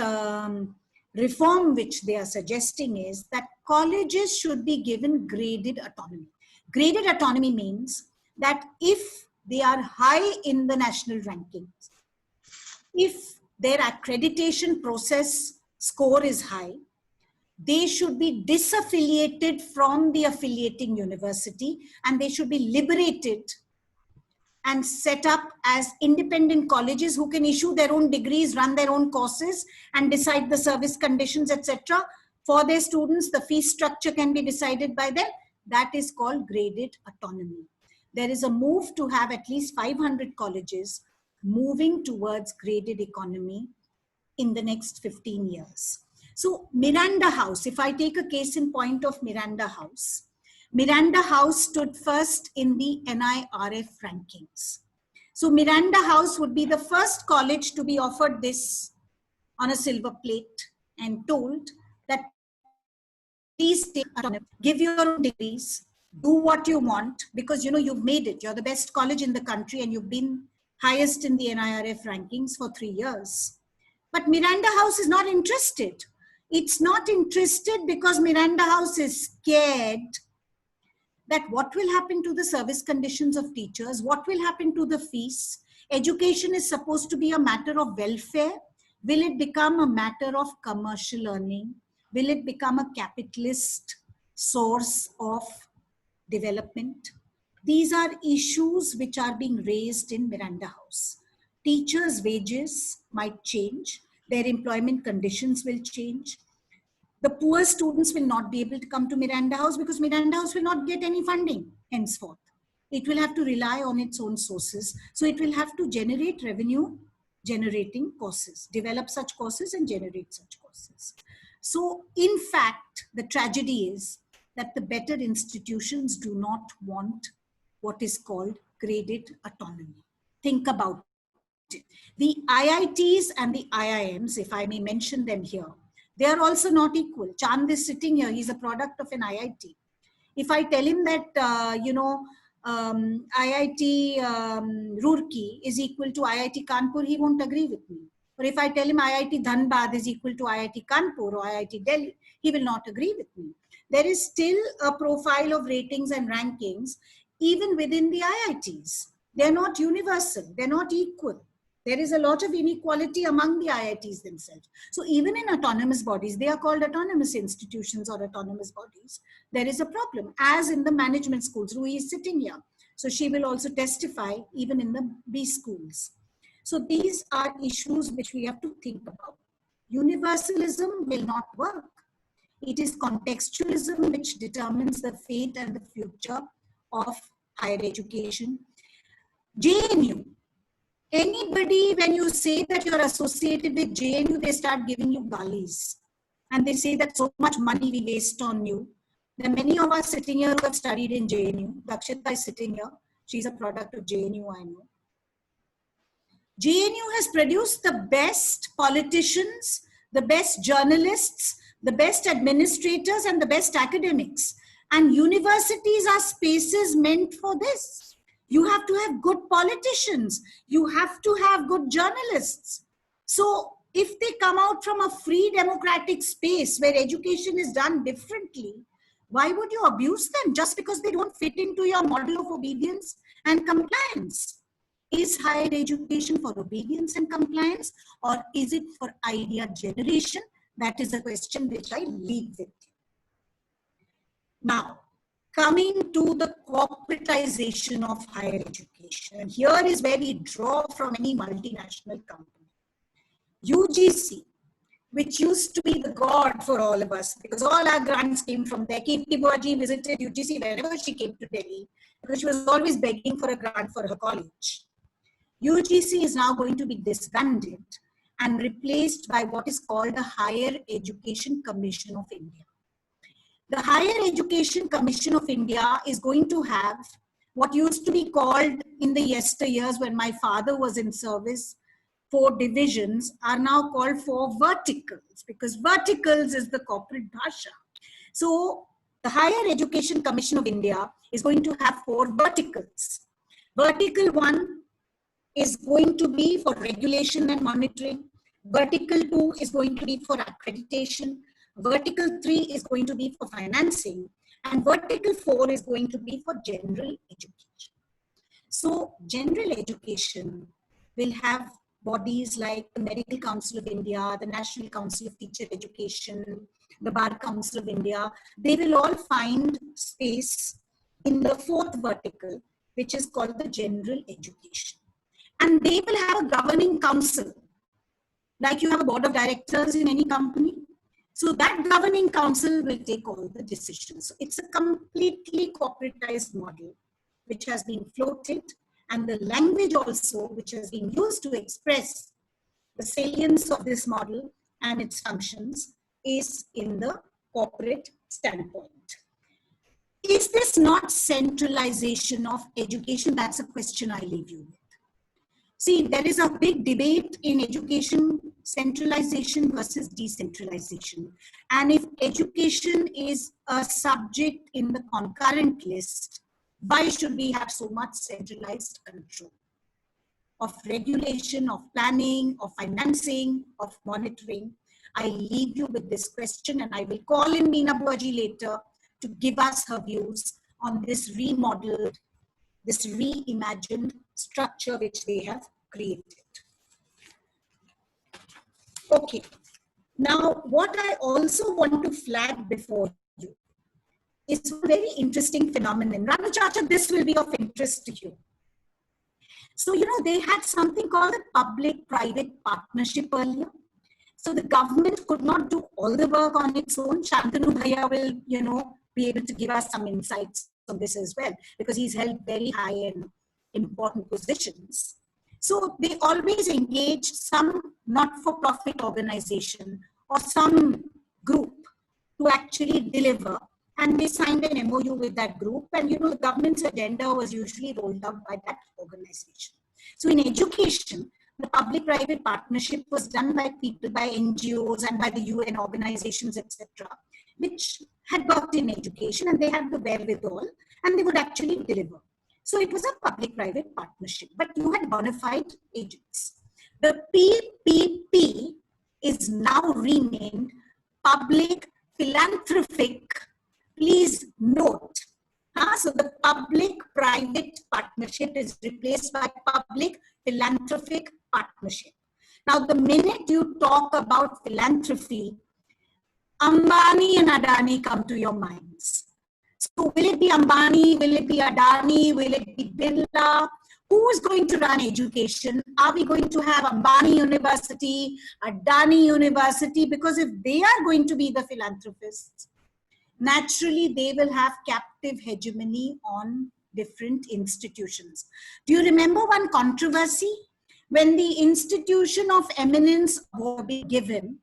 reform which they are suggesting is that colleges should be given graded autonomy. Graded autonomy means that if they are high in the national rankings, if their accreditation process score is high, they should be disaffiliated from the affiliating university, and they should be liberated and set up as independent colleges who can issue their own degrees, run their own courses, and decide the service conditions, etc. For their students. The fee structure can be decided by them. That is called graded autonomy. There is a move to have at least 500 colleges moving towards graded economy in the next 15 years. So Miranda House, if I take a case in point of Miranda House stood first in the NIRF rankings. So Miranda House would be the first college to be offered this on a silver plate and told that please take autonomy, give your own degrees, do what you want, because you know you've made it. You're the best college in the country and you've been highest in the NIRF rankings for 3 years. But Miranda House is not interested. It's not interested because Miranda House is scared that what will happen to the service conditions of teachers, what will happen to the fees. Education is supposed to be a matter of welfare. Will it become a matter of commercial earning? Will it become a capitalist source of development? These are issues which are being raised in Miranda House. Teachers' wages might change. Their employment conditions will change. The poor students will not be able to come to Miranda House because Miranda House will not get any funding henceforth. It will have to rely on its own sources. So it will have to generate revenue generating courses, develop such courses and generate such courses. So in fact, the tragedy is that the better institutions do not want what is called graded autonomy. Think about it. The IITs and the IIMs, if I may mention them here, they are also not equal. Chand is sitting here. He's a product of an IIT. If I tell him that, IIT Roorkee is equal to IIT Kanpur, he won't agree with me. Or if I tell him IIT Dhanbad is equal to IIT Kanpur or IIT Delhi, he will not agree with me. There is still a profile of ratings and rankings even within the IITs. They're not universal. They're not equal. There is a lot of inequality among the IITs themselves. So even in autonomous bodies, they are called autonomous institutions or autonomous bodies, there is a problem, as in the management schools. Rui is sitting here. So she will also testify even in the B schools. So these are issues which we have to think about. Universalism will not work. It is contextualism which determines the fate and the future of higher education. JNU. Anybody, when you say that you're associated with JNU, they start giving you galis. And they say that so much money we waste on you. There are many of us sitting here who have studied in JNU. Dakshita is sitting here. She's a product of JNU, I know. JNU has produced the best politicians, the best journalists, the best administrators, and the best academics. And universities are spaces meant for this. You have to have good politicians. You have to have good journalists. So if they come out from a free democratic space where education is done differently, why would you abuse them just because they don't fit into your model of obedience and compliance? Is higher education for obedience and compliance, or is it for idea generation? That is a question which I leave with you. Now, coming to the corporatization of higher education. And here is where we draw from any multinational company. UGC, which used to be the god for all of us, because all our grants came from there. Kirti Buaji visited UGC whenever she came to Delhi, because she was always begging for a grant for her college. UGC is now going to be disbanded and replaced by what is called the Higher Education Commission of India. The Higher Education Commission of India is going to have what used to be called in the yesteryears when my father was in service, 4 divisions are now called 4 verticals, because verticals is the corporate bhasha. So the Higher Education Commission of India is going to have 4 verticals. Vertical 1 is going to be for regulation and monitoring. Vertical 2 is going to be for accreditation. Vertical 3 is going to be for financing, and vertical 4 is going to be for general education. So general education will have bodies like the Medical Council of India, the National Council of Teacher Education, the Bar Council of India, they will all find space in the fourth vertical, which is called the general education. And they will have a governing council, like you have a board of directors in any company. So that governing council will take all the decisions. So it's a completely corporatized model, which has been floated, and the language also, which has been used to express the salience of this model and its functions, is in the corporate standpoint. Is this not centralization of education? That's a question I leave you with. See, there is a big debate in education, centralization versus decentralization. And if education is a subject in the concurrent list, why should we have so much centralized control of regulation, of planning, of financing, of monitoring? I leave you with this question, and I will call in Meena Buaji later to give us her views on this remodeled, this reimagined structure which they have created. Okay, now what I also want to flag before you is a very interesting phenomenon. Ranu Chacha, this will be of interest to you. So, you know, they had something called a public-private partnership earlier. So the government could not do all the work on its own. Shantanu Bhaiya will, you know, be able to give us some insights on this as well, because he's held very high and important positions. So they always engage some not-for-profit organization or some group to actually deliver. And they signed an MOU with that group. And, you know, the government's agenda was usually rolled out by that organization. So in education, the public-private partnership was done by people, by NGOs and by the UN organizations, etc., which had worked in education, and they had the wherewithal, and they would actually deliver. So it was a public-private partnership, but you had bona fide agents. The PPP is now renamed Public Philanthropic. Please note. So the public-private partnership is replaced by Public Philanthropic Partnership. Now, the minute you talk about philanthropy, Ambani and Adani come to your minds. So will it be Ambani? Will it be Adani? Will it be Birla? Who is going to run education? Are we going to have Ambani University, Adani University? Because if they are going to be the philanthropists, naturally they will have captive hegemony on different institutions. Do you remember one controversy? When the Institution of Eminence was being given,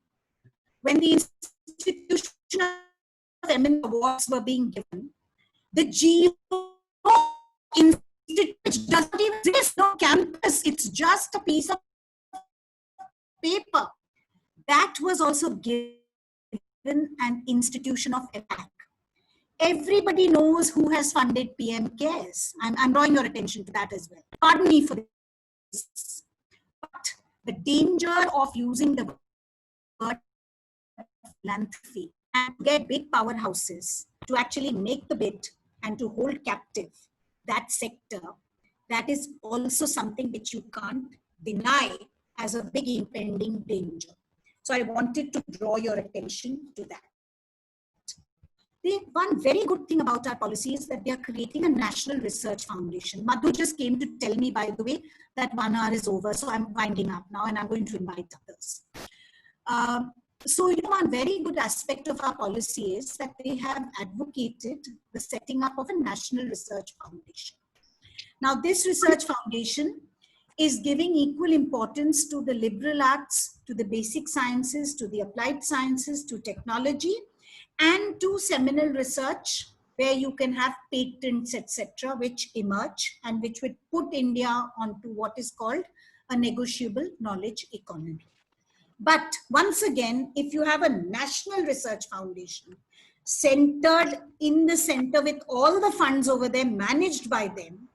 when the Institution of Eminence Awards were being given, the GO Institute, which doesn't even exist, no campus, it's just a piece of paper, that was also given an institution of attack. Everybody knows who has funded PM CARES. I'm drawing your attention to that as well. Pardon me for this. But the danger of using the word philanthropy and get big powerhouses to actually make the bid and to hold captive that sector, that is also something which you can't deny as a big impending danger. So I wanted to draw your attention to that. One very good thing about our policy is that they are creating a national research foundation. Madhu just came to tell me, by the way, that 1 hour is over. So I'm winding up now and I'm going to invite others. So, you know, one very good aspect of our policy is that they have advocated the setting up of a national research foundation. Now, this research foundation is giving equal importance to the liberal arts, to the basic sciences, to the applied sciences, to technology, and to seminal research, where you can have patents, etc., which emerge and which would put India onto what is called a negotiable knowledge economy. But once again, if you have a national research foundation centered in the center with all the funds over there managed by them,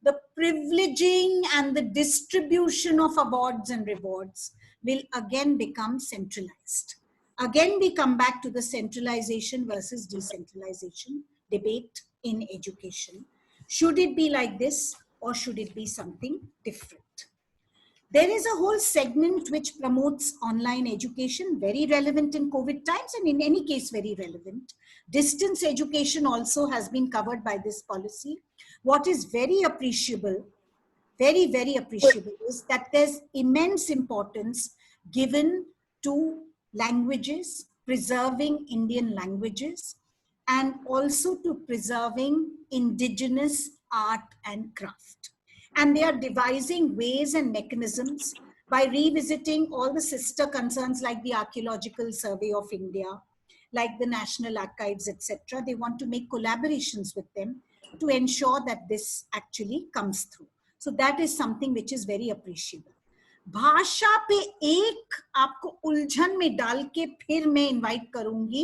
the privileging and the distribution of awards and rewards will again become centralized. Again, we come back to the centralization versus decentralization debate in education. Should it be like this or should it be something different? There is a whole segment which promotes online education, very relevant in COVID times, and in any case, very relevant. Distance education also has been covered by this policy. What is very appreciable, very, very appreciable, is that there's immense importance given to languages, preserving Indian languages, and also to preserving indigenous art and craft. And they are devising ways and mechanisms by revisiting all the sister concerns like the Archaeological Survey of India, like the National Archives, etc. They want to make collaborations with them to ensure that this actually comes through. So that is something which is very appreciable. भाषा पे एक आपको उलझन में डाल के फिर मैं इनवाइट करूंगी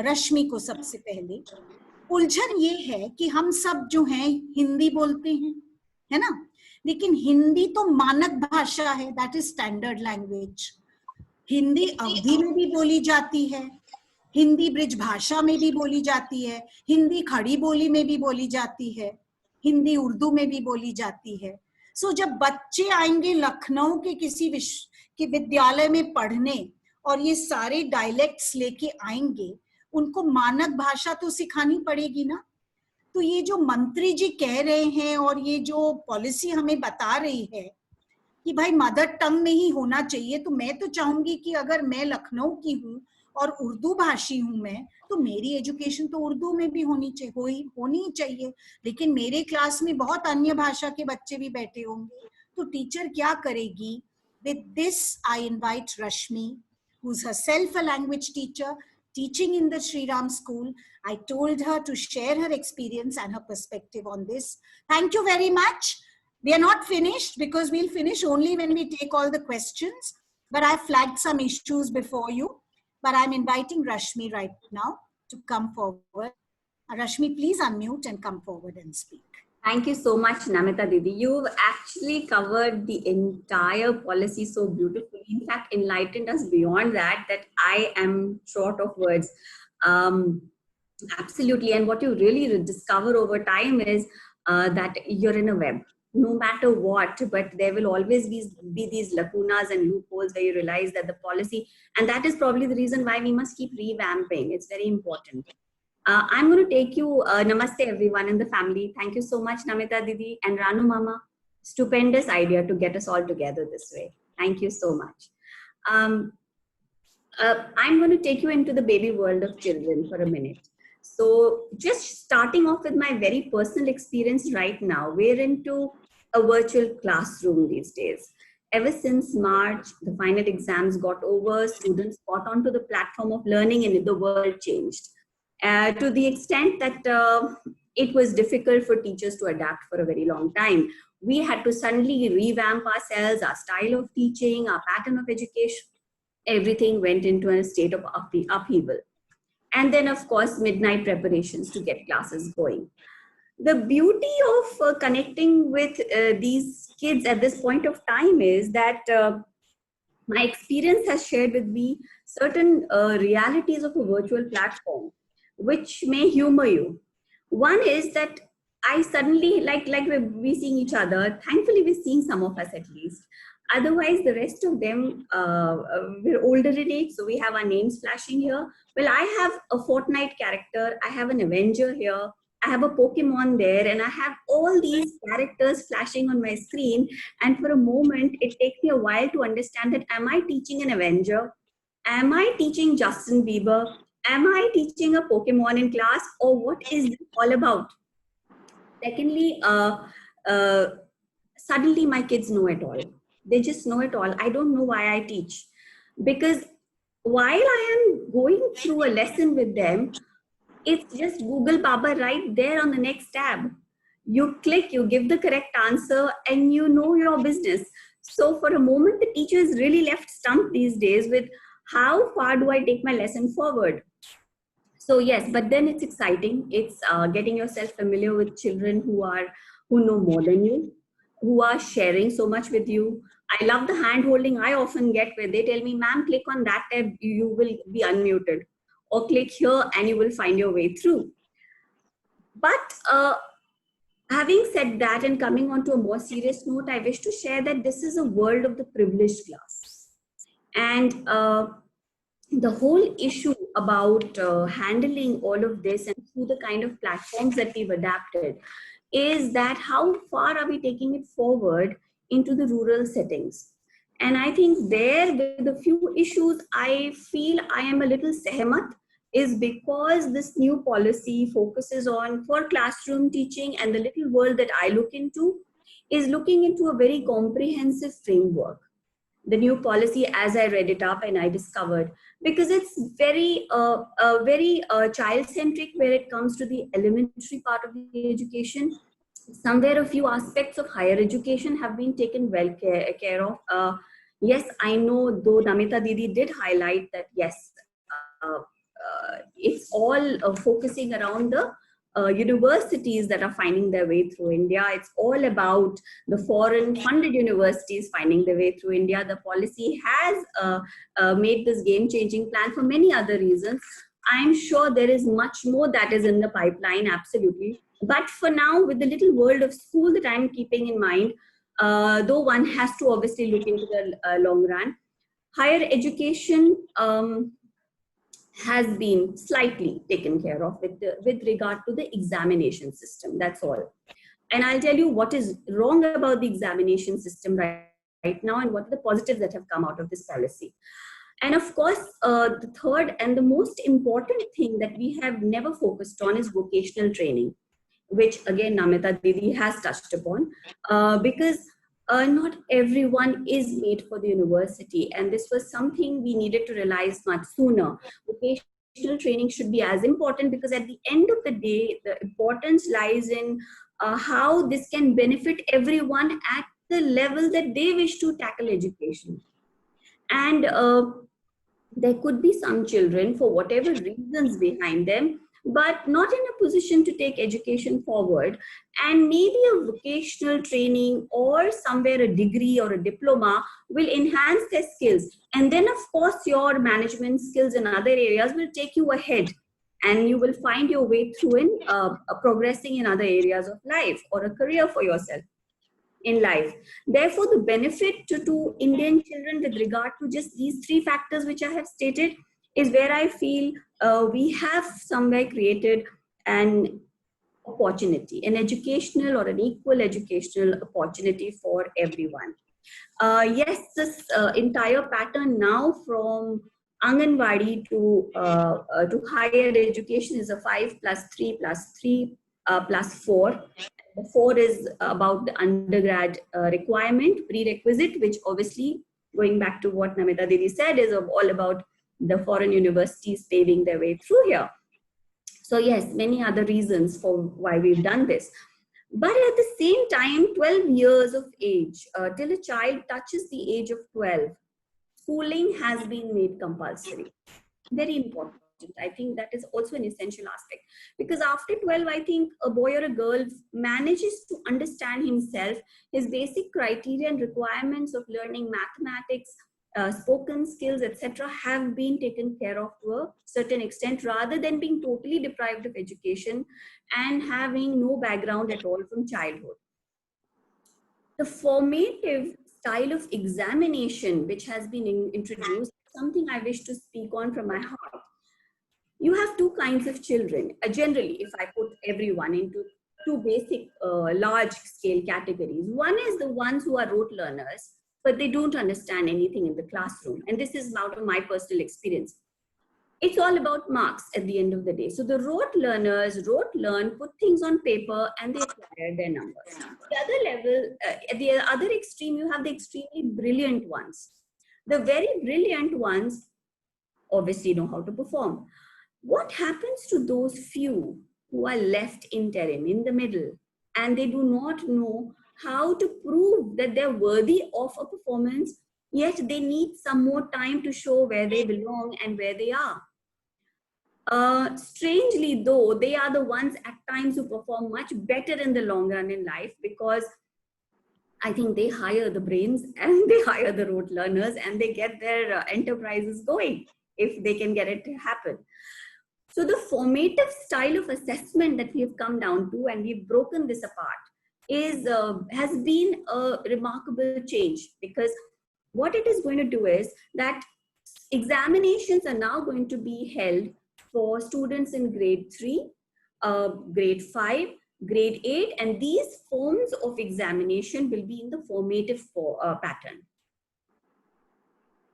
रश्मि को सबसे पहले. उलझन ये है कि हम सब जो हैं हिंदी बोलते हैं, है ना, लेकिन हिंदी तो मानक भाषा है, that is standard language. Hindi अवधि में भी बोली जाती है, हिंदी ब्रिज भाषा में भी बोली जाती है, हिंदी खड़ी बोली में भी बोली जाती है, हिंदी उर्दू में भी बोली जाती है. सो जब बच्चे आएंगे लखनऊ के किसी के विद्यालय में पढ़ने और ये सारे डायलेक्ट्स लेके आएंगे, उनको मानक भाषा तो सिखानी पड़ेगी ना. तो ये जो मंत्री जी कह रहे हैं और ये जो पॉलिसी हमें बता रही है कि भाई मदर टंग में ही होना चाहिए, तो मैं तो चाहूंगी कि अगर मैं लखनऊ की हूँ और उर्दू भाषी हूँ मैं, तो मेरी एजुकेशन तो उर्दू में भी होनी चाहिए. लेकिन मेरे क्लास में बहुत अन्य भाषा के बच्चे भी बैठे होंगे, तो टीचर क्या करेगी? With this, I invite Rashmi, who's herself a language teacher, teaching in the Sri Ram school. I told her to share her experience and her perspective on this. Thank you very much. We are not finished because we'll finish only when we take all the questions. But I flagged some issues before you. But I'm inviting Rashmi right now to come forward. Rashmi, please unmute and come forward and speak. Thank you so much, Namita Didi. You've actually covered the entire policy so beautifully. In fact, enlightened us beyond that I am short of words. Absolutely. And what you really discover over time is that you're in a web. No matter what, but there will always be these lacunas and loopholes where you realize that the policy, and that is probably the reason why we must keep revamping. It's very important. I'm going to take you, namaste everyone in the family. Thank you so much, Namita Didi and Ranu Mama. Stupendous idea to get us all together this way. Thank you so much. I'm going to take you into the baby world of children for a minute. So just starting off with my very personal experience right now, we're into a virtual classroom these days. Ever since March, the final exams got over, students got onto the platform of learning and the world changed. To the extent that it was difficult for teachers to adapt for a very long time. We had to suddenly revamp ourselves, our style of teaching, our pattern of education. Everything went into a state of upheaval. And then, of course, midnight preparations to get classes going. The beauty of connecting with these kids at this point of time is that my experience has shared with me certain realities of a virtual platform, which may humor you. One is that I suddenly, like we're seeing each other, thankfully we're seeing some of us at least. Otherwise, the rest of them, we're older in age, so we have our names flashing here. Well, I have a Fortnite character, I have an Avenger here, I have a Pokemon there, and I have all these characters flashing on my screen. And for a moment, it takes me a while to understand that, am I teaching an Avenger? Am I teaching Justin Bieber? Am I teaching a Pokemon in class, or what is this all about? Secondly, suddenly my kids know it all. They just know it all. I don't know why I teach. Because while I am going through a lesson with them, it's just Google Baba right there on the next tab. You click, you give the correct answer, and you know your business. So for a moment, the teacher is really left stumped these days with how far do I take my lesson forward? So yes, but then it's exciting. It's getting yourself familiar with children who know more than you, who are sharing so much with you. I love the hand holding I often get where they tell me, ma'am, click on that tab, you will be unmuted. Or click here and you will find your way through. But Having said that, and coming on to a more serious note, I wish to share that this is a world of the privileged class. And the whole issue about handling all of this and through the kind of platforms that we've adapted is that how far are we taking it forward into the rural settings? And I think there, with a few issues, I feel I am a little sehmat, is because this new policy focuses on, for classroom teaching and the little world that I look into, is looking into a very comprehensive framework. The new policy, as I read it up and I discovered, because it's very child-centric where it comes to the elementary part of the education. Somewhere a few aspects of higher education have been taken well care of. Yes, I know, though Namita Didi did highlight that, yes, it's all focusing around the universities that are finding their way through India. It's all about the foreign funded universities finding their way through India. The policy has made this game-changing plan for many other reasons. I'm sure there is much more that is in the pipeline, absolutely. But for now, with the little world of school that I'm keeping in mind, though one has to obviously look into the long run, higher education has been slightly taken care of with regard to the examination system. That's all. And I'll tell you what is wrong about the examination system right now and what are the positives that have come out of this policy. And of course, the third and the most important thing that we have never focused on is vocational training, which again Namita Didi has touched upon, because not everyone is made for the university, and this was something we needed to realize much sooner. Vocational training should be as important, because at the end of the day, the importance lies in how this can benefit everyone at the level that they wish to tackle education. And there could be some children, for whatever reasons behind them, but not in a position to take education forward, and maybe a vocational training or somewhere a degree or a diploma will enhance their skills. And then of course your management skills in other areas will take you ahead, and you will find your way through in progressing in other areas of life or a career for yourself in life. Therefore, the benefit to Indian children with regard to just these three factors which I have stated is where I feel we have somewhere created an opportunity, an educational or an equal educational opportunity for everyone. Yes, this entire pattern now from Anganwadi to higher education is a 5 plus 3 plus 3 plus 4. The 4 is about the undergrad requirement, prerequisite, which obviously, going back to what Namita Didi said, is all about the foreign universities paving their way through here. So yes, many other reasons for why we've done this. But at the same time, 12 years of age, till a child touches the age of 12, schooling has been made compulsory. Very important. I think that is also an essential aspect, because after 12, I think a boy or a girl manages to understand himself, his basic criteria and requirements of learning mathematics, spoken skills, etc. have been taken care of to a certain extent, rather than being totally deprived of education and having no background at all from childhood. The formative style of examination which has been introduced, something I wish to speak on from my heart. You have two kinds of children. Generally, if I put everyone into two basic large scale categories, one is the ones who are rote learners, but they don't understand anything in the classroom. And this is out of my personal experience. It's all about marks at the end of the day. So the rote learners rote learn, put things on paper, and they acquire their numbers. The other level, at the other extreme, you have the extremely brilliant ones. The very brilliant ones obviously know how to perform. What happens to those few who are left interim, in the middle, and they do not know how to prove that they're worthy of a performance, yet they need some more time to show where they belong and where they are? Strangely though, they are the ones at times who perform much better in the long run in life, because I think they hire the brains and they hire the rote learners and they get their enterprises going if they can get it to happen. So the formative style of assessment that we have come down to, and we've broken this apart, is has been a remarkable change, because what it is going to do is that examinations are now going to be held for students in grade 3, grade 5, grade 8, and these forms of examination will be in the formative pattern.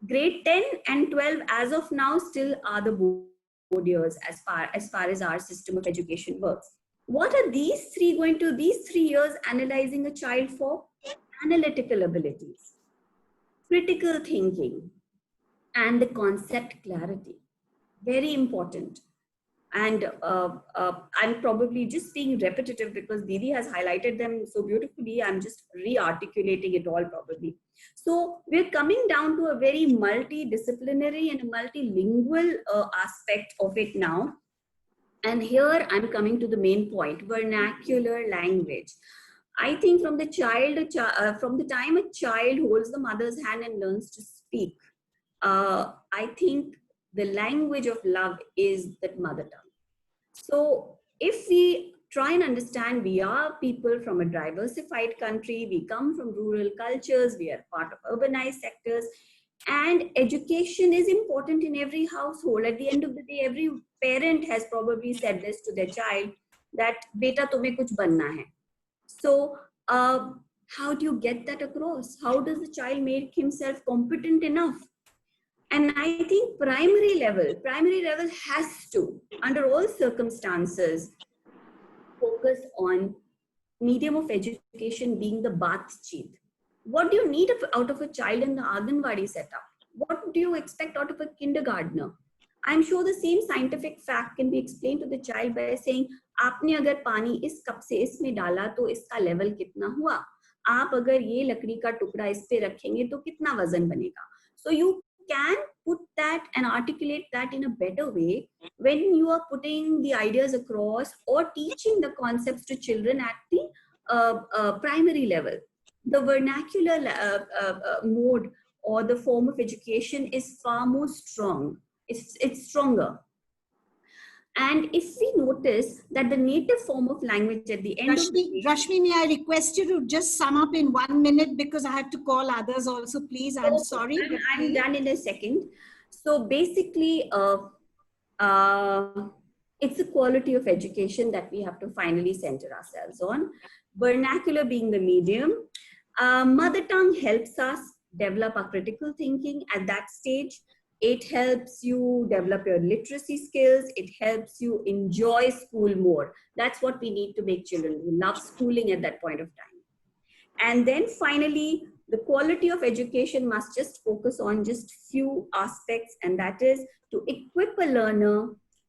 Grade 10 and 12 as of now still are the board years as far as our system of education works. What are these 3 years analyzing a child for? Analytical abilities, critical thinking, and the concept clarity. Very important. And I'm probably just being repetitive because Didi has highlighted them so beautifully. I'm just re-articulating it all probably. So we're coming down to a very multidisciplinary and a multilingual aspect of it now. And here I'm coming to the main point, vernacular language. I think from the time a child holds the mother's hand and learns to speak, I think the language of love is that mother tongue. So if we try and understand, we are people from a diversified country, we come from rural cultures, we are part of urbanized sectors, and education is important in every household. At the end of the day, every parent has probably said this to their child, that beta tumhe kuch banna hai. So how do you get that across? How does the child make himself competent enough? And I think primary level has to, under all circumstances, focus on medium of education being the baatcheet. What do you need out of a child in the Anganwadi setup? What do you expect out of a kindergartner? I'm sure the same scientific fact can be explained to the child by saying, आपने अगर पानी इस cup से इसमें डाला तो इसका level कितना हुआ? आप अगर ये लकड़ी का टुकड़ा इस पे रखेंगे तो कितना वजन बनेगा? So you can put that and articulate that in a better way when you are putting the ideas across or teaching the concepts to children at the primary level. The vernacular mode or the form of education is far more strong. It's stronger. And if we notice that the native form of language at the end of the day, Rashmi, may I request you to just sum up in 1 minute because I have to call others also, please. I'm sorry. I'm done in a second. So basically, it's the quality of education that we have to finally center ourselves on. Vernacular being the medium. Mother tongue helps us develop our critical thinking at that stage. It helps you develop your literacy skills. It helps you enjoy school more. That's what we need to make children. We love schooling at that point of time. And then finally, the quality of education must just focus on just few aspects, and that is to equip a learner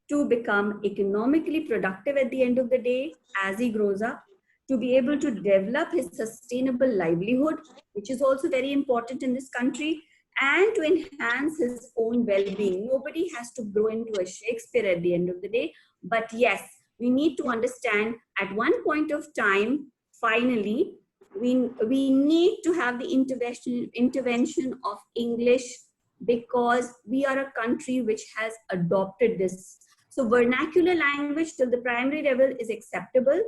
to become economically productive at the end of the day as he grows up, to be able to develop his sustainable livelihood, which is also very important in this country, and to enhance his own well-being. Nobody has to grow into a Shakespeare at the end of the day. But yes, we need to understand at one point of time, finally, we need to have the intervention of English, because we are a country which has adopted this. So vernacular language till the primary level is acceptable.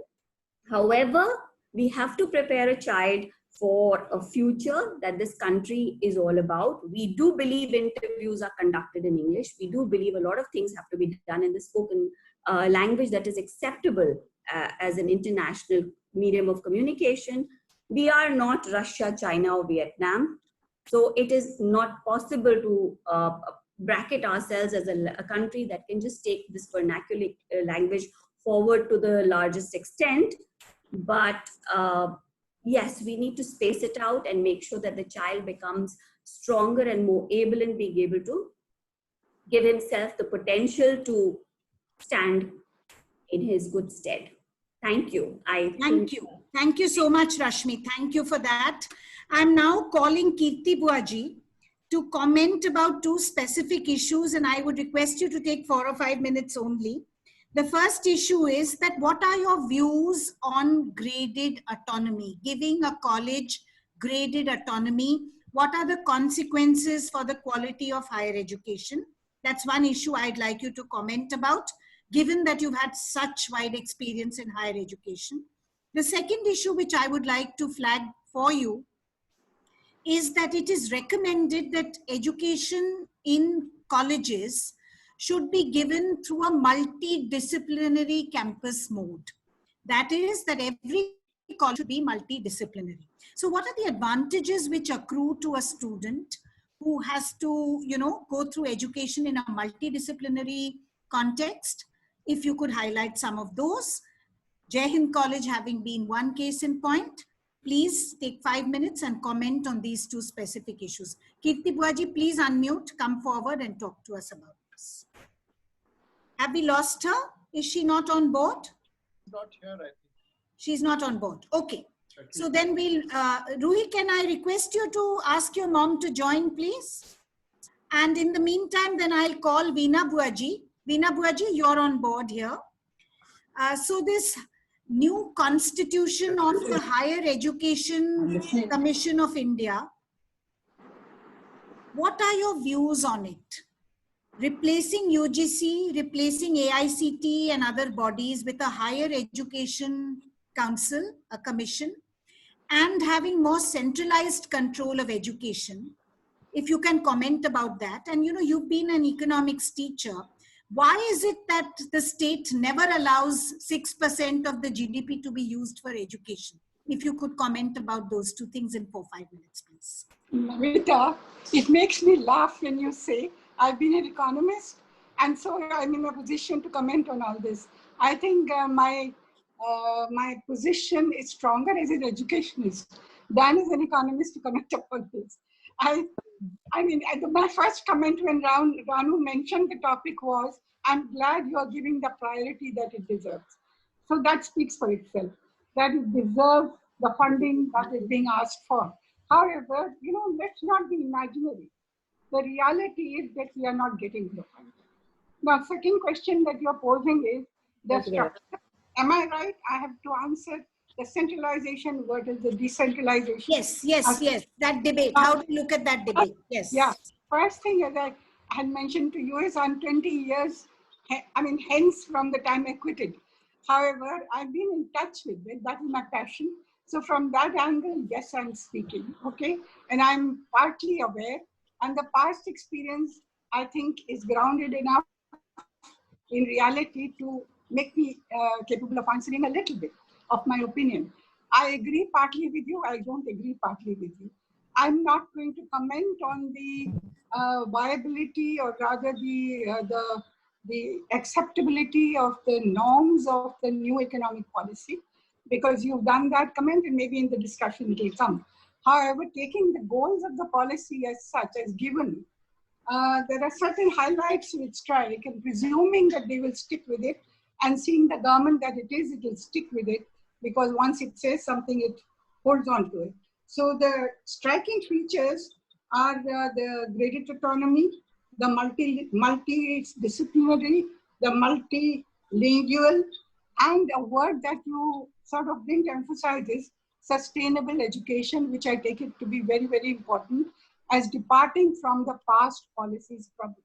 However, we have to prepare a child for a future that this country is all about. We do believe interviews are conducted in English. We do believe a lot of things have to be done in the spoken language that is acceptable as an international medium of communication. We are not Russia, China, or Vietnam. So it is not possible to bracket ourselves as a country that can just take this vernacular language forward to the largest extent. But yes, we need to space it out and make sure that the child becomes stronger and more able in being able to give himself the potential to stand in his good stead. Thank you. Thank you. Thank you so much, Rashmi. Thank you for that. I'm now calling Kirti Buaji to comment about 2 specific issues, and I would request you to take 4 or 5 minutes only. The first issue is that what are your views on graded autonomy, giving a college graded autonomy? What are the consequences for the quality of higher education? That's one issue I'd like you to comment about. given that you've had such wide experience in higher education. The second issue which I would like to flag for you is that it is recommended that education in colleges should be given through a multidisciplinary campus mode. That is, that every college should be multidisciplinary. So what are the advantages which accrue to a student who has to, go through education in a multidisciplinary context? If you could highlight some of those. Jai Hind College having been one case in point, please take 5 minutes and comment on these two specific issues. Kirti Buaji, please unmute, come forward and talk to us about this. Have we lost her? Is she not on board? Not here, I think. She's not on board. Okay. So then we'll, Ruhi, can I request you to ask your mom to join, please? And in the meantime, then I'll call Veena Buaji. Veena Buaji, you're on board here. So this new constitution of the Higher Education Commission of India, what are your views on it? Replacing UGC, replacing AICT and other bodies with a Higher Education Council, a commission, and having more centralized control of education. If you can comment about that. And you've been an economics teacher. Why is it that the state never allows 6% of the GDP to be used for education? If you could comment about those two things in 4-5 minutes, please. Namita, it makes me laugh when you say, I've been an economist, and so I'm in a position to comment on all this. I think my position is stronger as an educationist than as an economist to comment upon this. I mean, my first comment when Ranu mentioned the topic was, I'm glad you're giving the priority that it deserves. So that speaks for itself, that it deserves the funding that is being asked for. However, let's not be imaginary. The reality is that we are not getting the funding. Now, second question that you're posing is the structure. Am I right? I have to answer the centralization versus the decentralization. Yes. That debate. How do you look at that debate? Yes. Yeah. First thing, as I had mentioned to you, is I'm 20 years, hence from the time I quitted. However, I've been in touch with it. That is my passion. So from that angle, yes, I'm speaking. Okay. And I'm partly aware. And the past experience, I think, is grounded enough in reality to make me capable of answering a little bit of my opinion. I agree partly with you. I don't agree partly with you. I'm not going to comment on the viability, or rather the acceptability of the norms of the new economic policy, because you've done that comment and maybe in the discussion it will come. However, taking the goals of the policy as such, as given, there are certain highlights which strike, and presuming that they will stick with it, and seeing the government that it will stick with it, because once it says something, it holds on to it. So the striking features are the graded autonomy, the multidisciplinary, the multilingual, and a word that you sort of didn't emphasize is sustainable education, which I take it to be very, very important as departing from the past policies probably.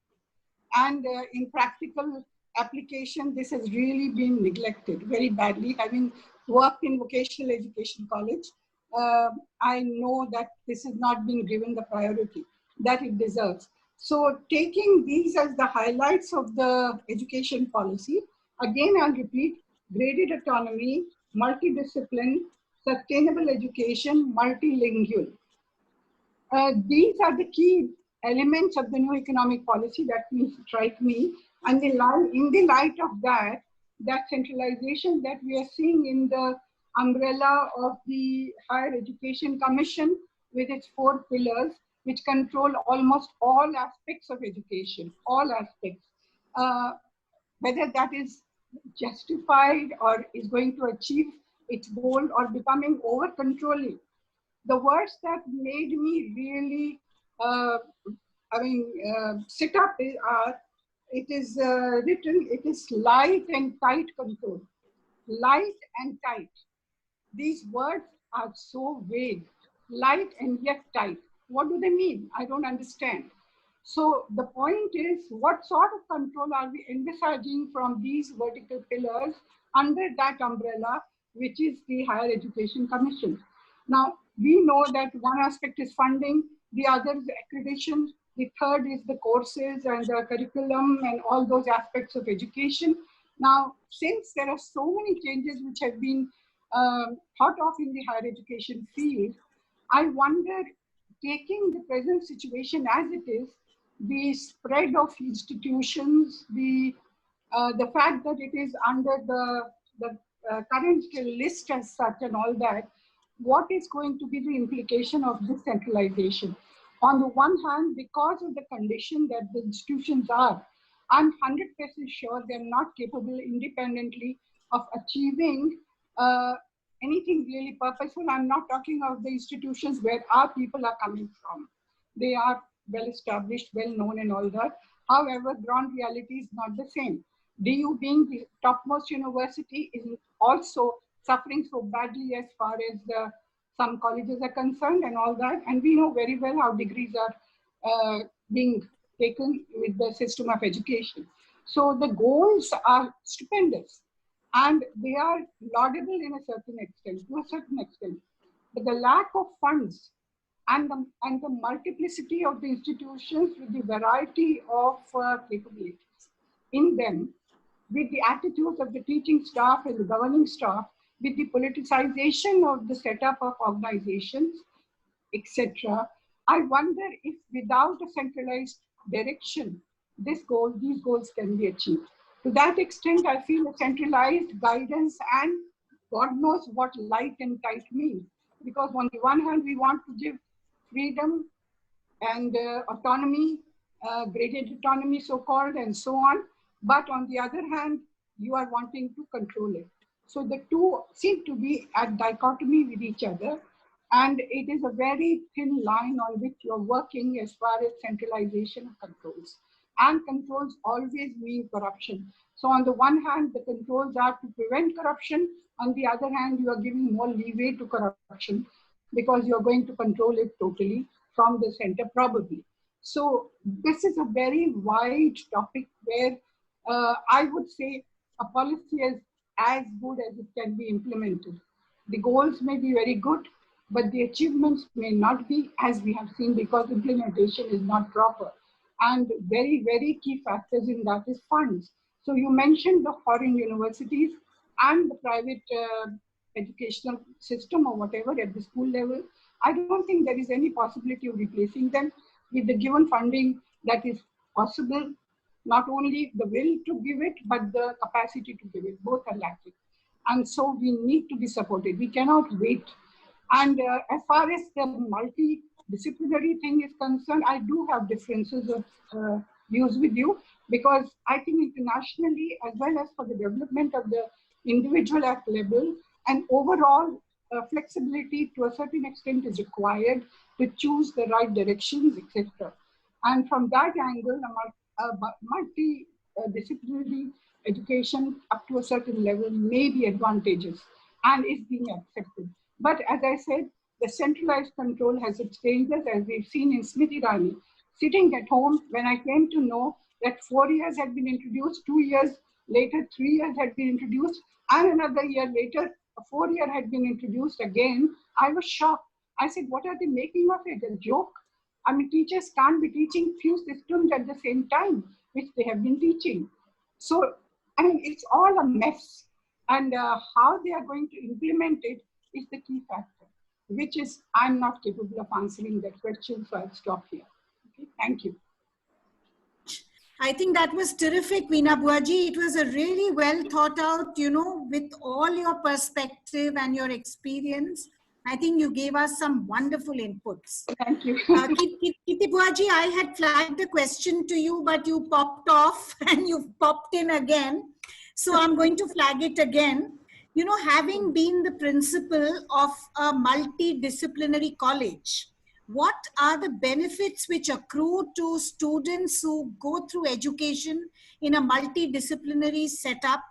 And in practical application, this has really been neglected very badly. Having worked in vocational education college, I know that this has not been given the priority that it deserves. So taking these as the highlights of the education policy, again, I'll repeat, graded autonomy, multidiscipline, sustainable education, multilingual. These are the key elements of the new economic policy that strike me. And in the light of that centralization that we are seeing in the umbrella of the Higher Education Commission with its 4 pillars, which control almost all aspects of education, all aspects, whether that is justified or is going to achieve its goal or becoming over-controlling. The words that made me really, sit up are, it is written, it is light and tight control. Light and tight. These words are so vague. Light and yet tight. What do they mean? I don't understand. So the point is, what sort of control are we envisaging from these vertical pillars under that umbrella, which is the Higher Education Commission? Now, we know that one aspect is funding, the other is accreditation, the third is the courses and the curriculum and all those aspects of education. Now, since there are so many changes which have been thought of in the higher education field, I wonder, taking the present situation as it is, the spread of institutions, the fact that it is under the current list as such and all that, what is going to be the implication of decentralization? On the one hand, because of the condition that the institutions are, I'm 100% sure they're not capable independently of achieving anything really purposeful. I'm not talking of the institutions where our people are coming from. They are well established, well known and all that. However, ground reality is not the same. DU being the topmost university is also suffering so badly as far as some colleges are concerned and all that. And we know very well how degrees are being taken with the system of education. So the goals are stupendous and they are laudable in a certain extent, to a certain extent. But the lack of funds and the multiplicity of the institutions with the variety of capabilities in them, with the attitudes of the teaching staff and the governing staff, with the politicization of the setup of organizations, etc. I wonder if without a centralized direction, these goals can be achieved. To that extent, I feel a centralized guidance and God knows what light and tight means. Because on the one hand, we want to give freedom and autonomy, graded autonomy so-called and so on. But on the other hand, you are wanting to control it. So the two seem to be at dichotomy with each other. And it is a very thin line on which you're working as far as centralization of controls. And controls always mean corruption. So on the one hand, the controls are to prevent corruption. On the other hand, you are giving more leeway to corruption because you're going to control it totally from the center probably. So this is a very wide topic where I would say a policy is as good as it can be implemented. The goals may be very good, but the achievements may not be, as we have seen, because implementation is not proper. And very, very key factors in that is funds. So you mentioned the foreign universities and the private educational system or whatever at the school level. I don't think there is any possibility of replacing them with the given funding that is possible. Not only the will to give it, but the capacity to give it. Both are lacking. And so we need to be supported. We cannot wait. And as far as the multidisciplinary thing is concerned, I do have differences of views with you, because I think internationally, as well as for the development of the individual at level, and overall flexibility to a certain extent is required to choose the right directions, etc. And from that angle, multidisciplinary education up to a certain level may be advantageous and is being accepted. But as I said, the centralized control has its dangers, as we've seen in Smriti Irani. Sitting at home, when I came to know that 4 years had been introduced, 2 years later, 3 years had been introduced, and another year later, a 4th year had been introduced again, I was shocked. I said, what are they making of it? A joke? I mean, teachers can't be teaching few systems at the same time, which they have been teaching. So, I mean, it's all a mess. And how they are going to implement it is the key factor, which is, I'm not capable of answering that question, so I'll stop here. Okay, thank you. I think that was terrific, Veena Buaji. It was a really well thought out, you know, with all your perspective and your experience. I think you gave us some wonderful inputs. Thank you. Kiti Buaji, I had flagged the question to you, but you popped off and you popped in again. So I'm going to flag it again. You know, having been the principal of a multidisciplinary college, what are the benefits which accrue to students who go through education in a multidisciplinary setup?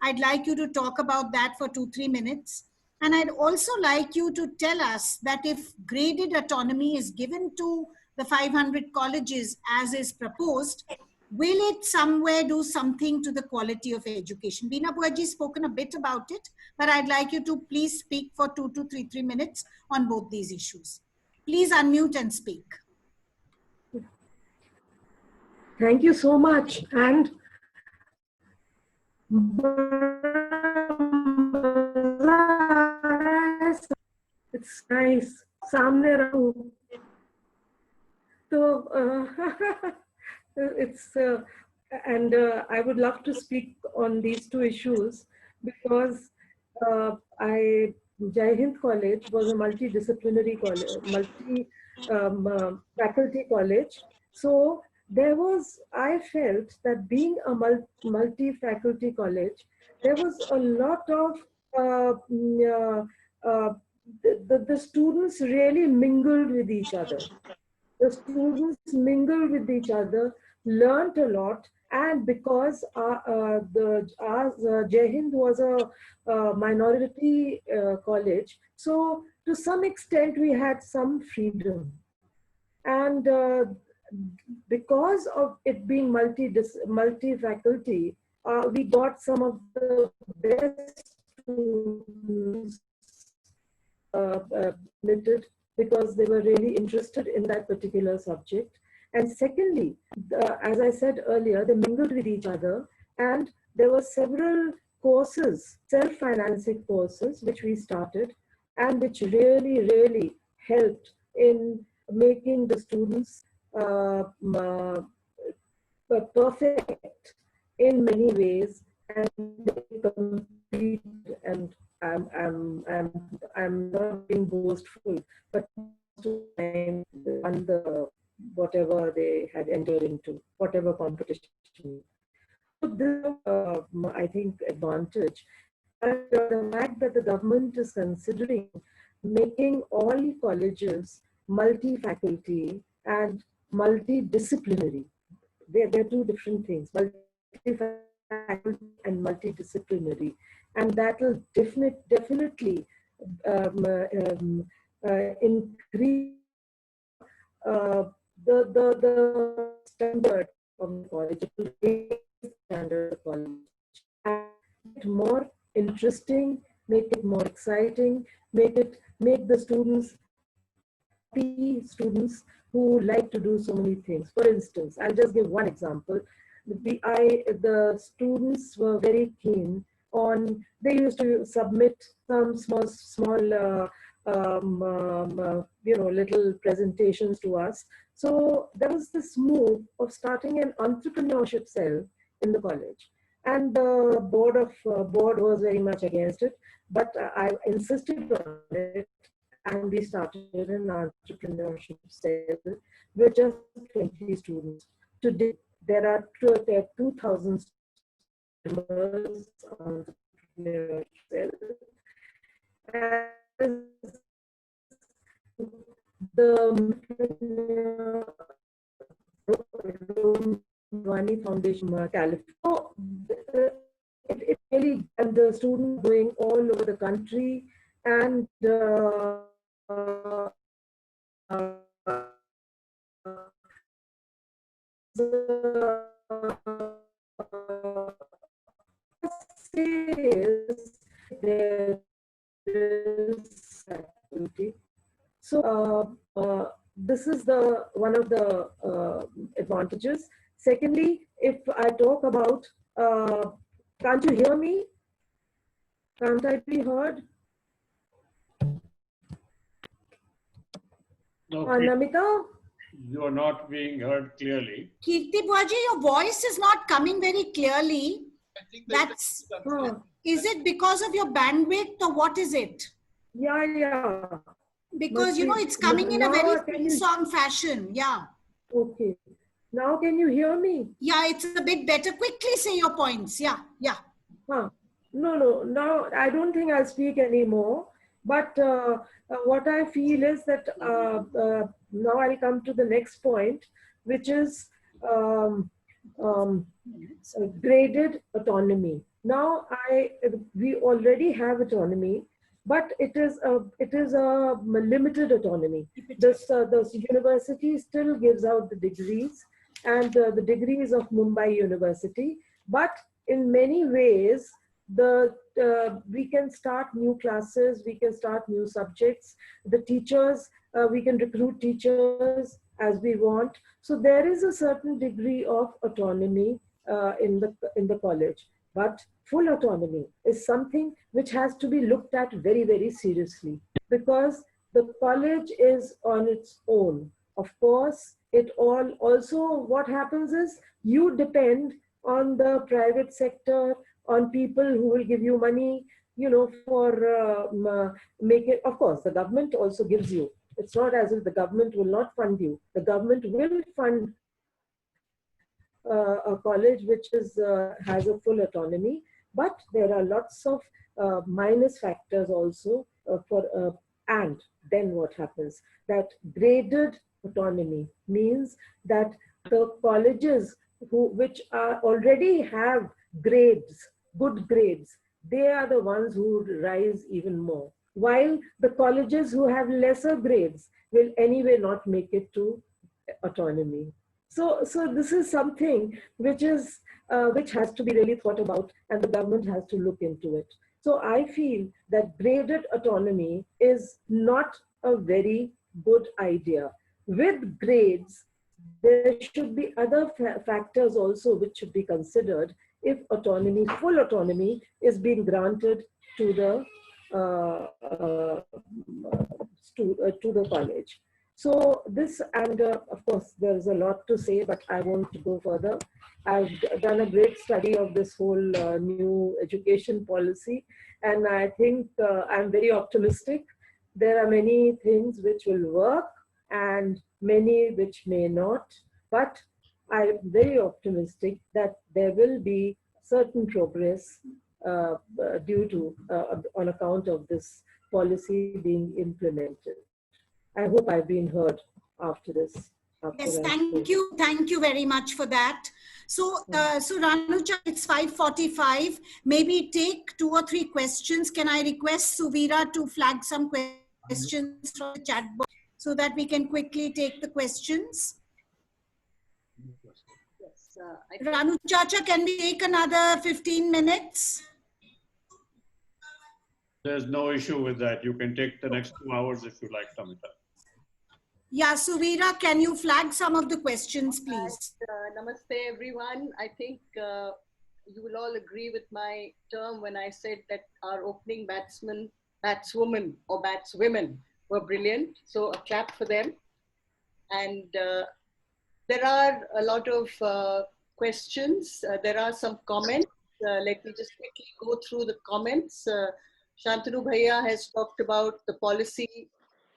I'd like you to talk about that for 2-3 minutes. And I'd also like you to tell us that if graded autonomy is given to the 500 colleges as is proposed, will it somewhere do something to the quality of education? Veena Buaji spoken a bit about it, but I'd like you to please speak for 2 to 3 minutes on both these issues. Please unmute and speak. Thank you so much. And it's nice. Samne rahu. So it's and I would love to speak on these two issues because Jai Hind College was a multidisciplinary college, faculty college. So there was, I felt that being a multi-faculty college, there was a lot of the students really mingled with each other. The students mingled with each other, learned a lot, and because Jai Hind was a minority college, so to some extent we had some freedom. And because of it being multi-faculty, we got some of the best students admitted because they were really interested in that particular subject. And secondly, as I said earlier, they mingled with each other, and there were several courses, self-financing courses, which we started, and which really, really helped in making the students perfect in many ways, and they complete. And I'm not being boastful, but and whatever they had entered into, whatever competition. So this, I think, advantage. And the fact that the government is considering making all colleges multi-faculty and multidisciplinary. They're two different things, multi-faculty and multidisciplinary. And that will definitely increase the standard of the college, standard of college, and make it more interesting, make it more exciting, make the students who like to do so many things. For instance, I'll just give one example. The students were very keen on, they used to submit some small little presentations to us. So there was this move of starting an entrepreneurship cell in the college, and the board was very much against it, but I insisted on it, and we started an entrepreneurship cell with just 20 students. Today there are 2,000 members on the cell. And the Vani Foundation, California. So it really, and the students going all over the country, and so this is one of the advantages. Secondly, if I talk about, can't you hear me? Can't I be heard? No, Namita? you are not being heard clearly. Kirti Buaji, your voice is not coming very clearly. That's, is it because of your bandwidth or what is it? Yeah. Because, it's coming in a very sing-song fashion. Yeah. Okay. Now can you hear me? Yeah, it's a bit better. Quickly say your points. Yeah. No. Now I don't think I'll speak anymore. But what I feel is that now I'll come to the next point, which is graded autonomy. Now we already have autonomy, but it is a limited autonomy. The university still gives out the degrees, and the degrees of Mumbai University, but in many ways, we can start new classes, we can start new subjects, the teachers, we can recruit teachers as we want. So there is a certain degree of autonomy in the college, but full autonomy is something which has to be looked at very, very seriously, because the college is on its own. Of course, what happens is you depend on the private sector, on people who will give you money, for making. Of course, the government also gives you. It's not as if the government will not fund you. The government will fund a college which has a full autonomy, but there are lots of minus factors also and then what happens? That graded autonomy means that the colleges which already have grades, good grades, they are the ones who rise even more. While the colleges who have lesser grades will anyway not make it to autonomy. So this is something which has to be really thought about, and the government has to look into it. So I feel that graded autonomy is not a very good idea. With grades, there should be other factors also which should be considered if full autonomy is being granted to the college. So this, and of course, there's a lot to say, but I won't go further. I've done a great study of this whole new education policy, and I think I'm very optimistic. There are many things which will work and many which may not, but I'm very optimistic that there will be certain progress on account of this policy being implemented. I hope I've been heard after this. Yes, thank you. Thank you very much for that. So, Ranuja, it's 5:45. Maybe take 2 or 3 questions. Can I request Suvira to flag some questions from the chat box so that we can quickly take the questions? Yes, Ranu Chacha, can we take another 15 minutes? There's no issue with that. You can take the next 2 hours if you like, Namita. Yeah, Suvira, can you flag some of the questions, please? Namaste, everyone. I think you will all agree with my term when I said that our opening batswomen or batswomen were brilliant. So a clap for them. And there are a lot of questions. There are some comments. Let me just quickly go through the comments. Shantanu Bhaiya has talked about the policy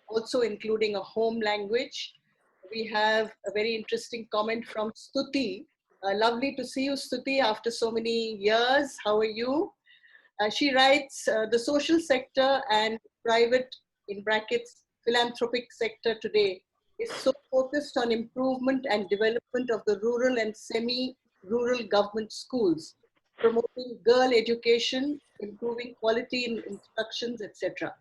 also including a home language. We have a very interesting comment from Stuti. Lovely to see you, Stuti, after so many years. How are you? She writes, the social sector and private, in brackets, philanthropic sector today is so focused on improvement and development of the rural and semi-rural government schools, promoting girl education, improving quality in instructions, etc.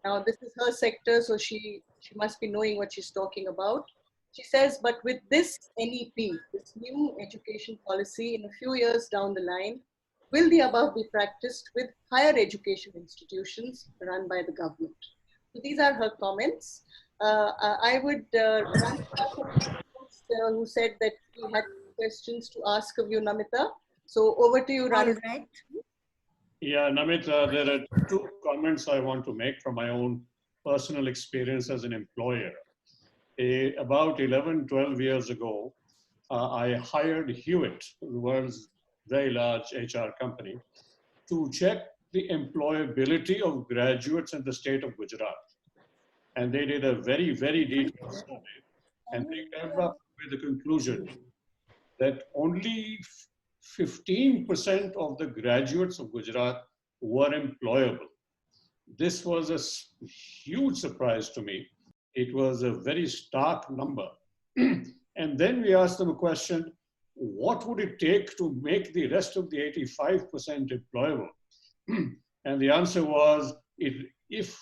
Now, this is her sector, so she must be knowing what she's talking about. She says, but with this NEP, this new education policy, in a few years down the line, will the above be practiced with higher education institutions run by the government? So these are her comments. I would run who said that he had questions to ask of you, Namita. So over to you, Ranu. Yeah, Namita, there are 2 comments I want to make from my own personal experience as an employer. About 11, 12 years ago, I hired Hewitt, the world's very large HR company, to check the employability of graduates in the state of Gujarat. And they did a very, very detailed survey. And they came up with the conclusion that only 15% of the graduates of Gujarat were employable. This was a huge surprise to me. It was a very stark number. And then we asked them a question, what would it take to make the rest of the 85% employable? And the answer was, if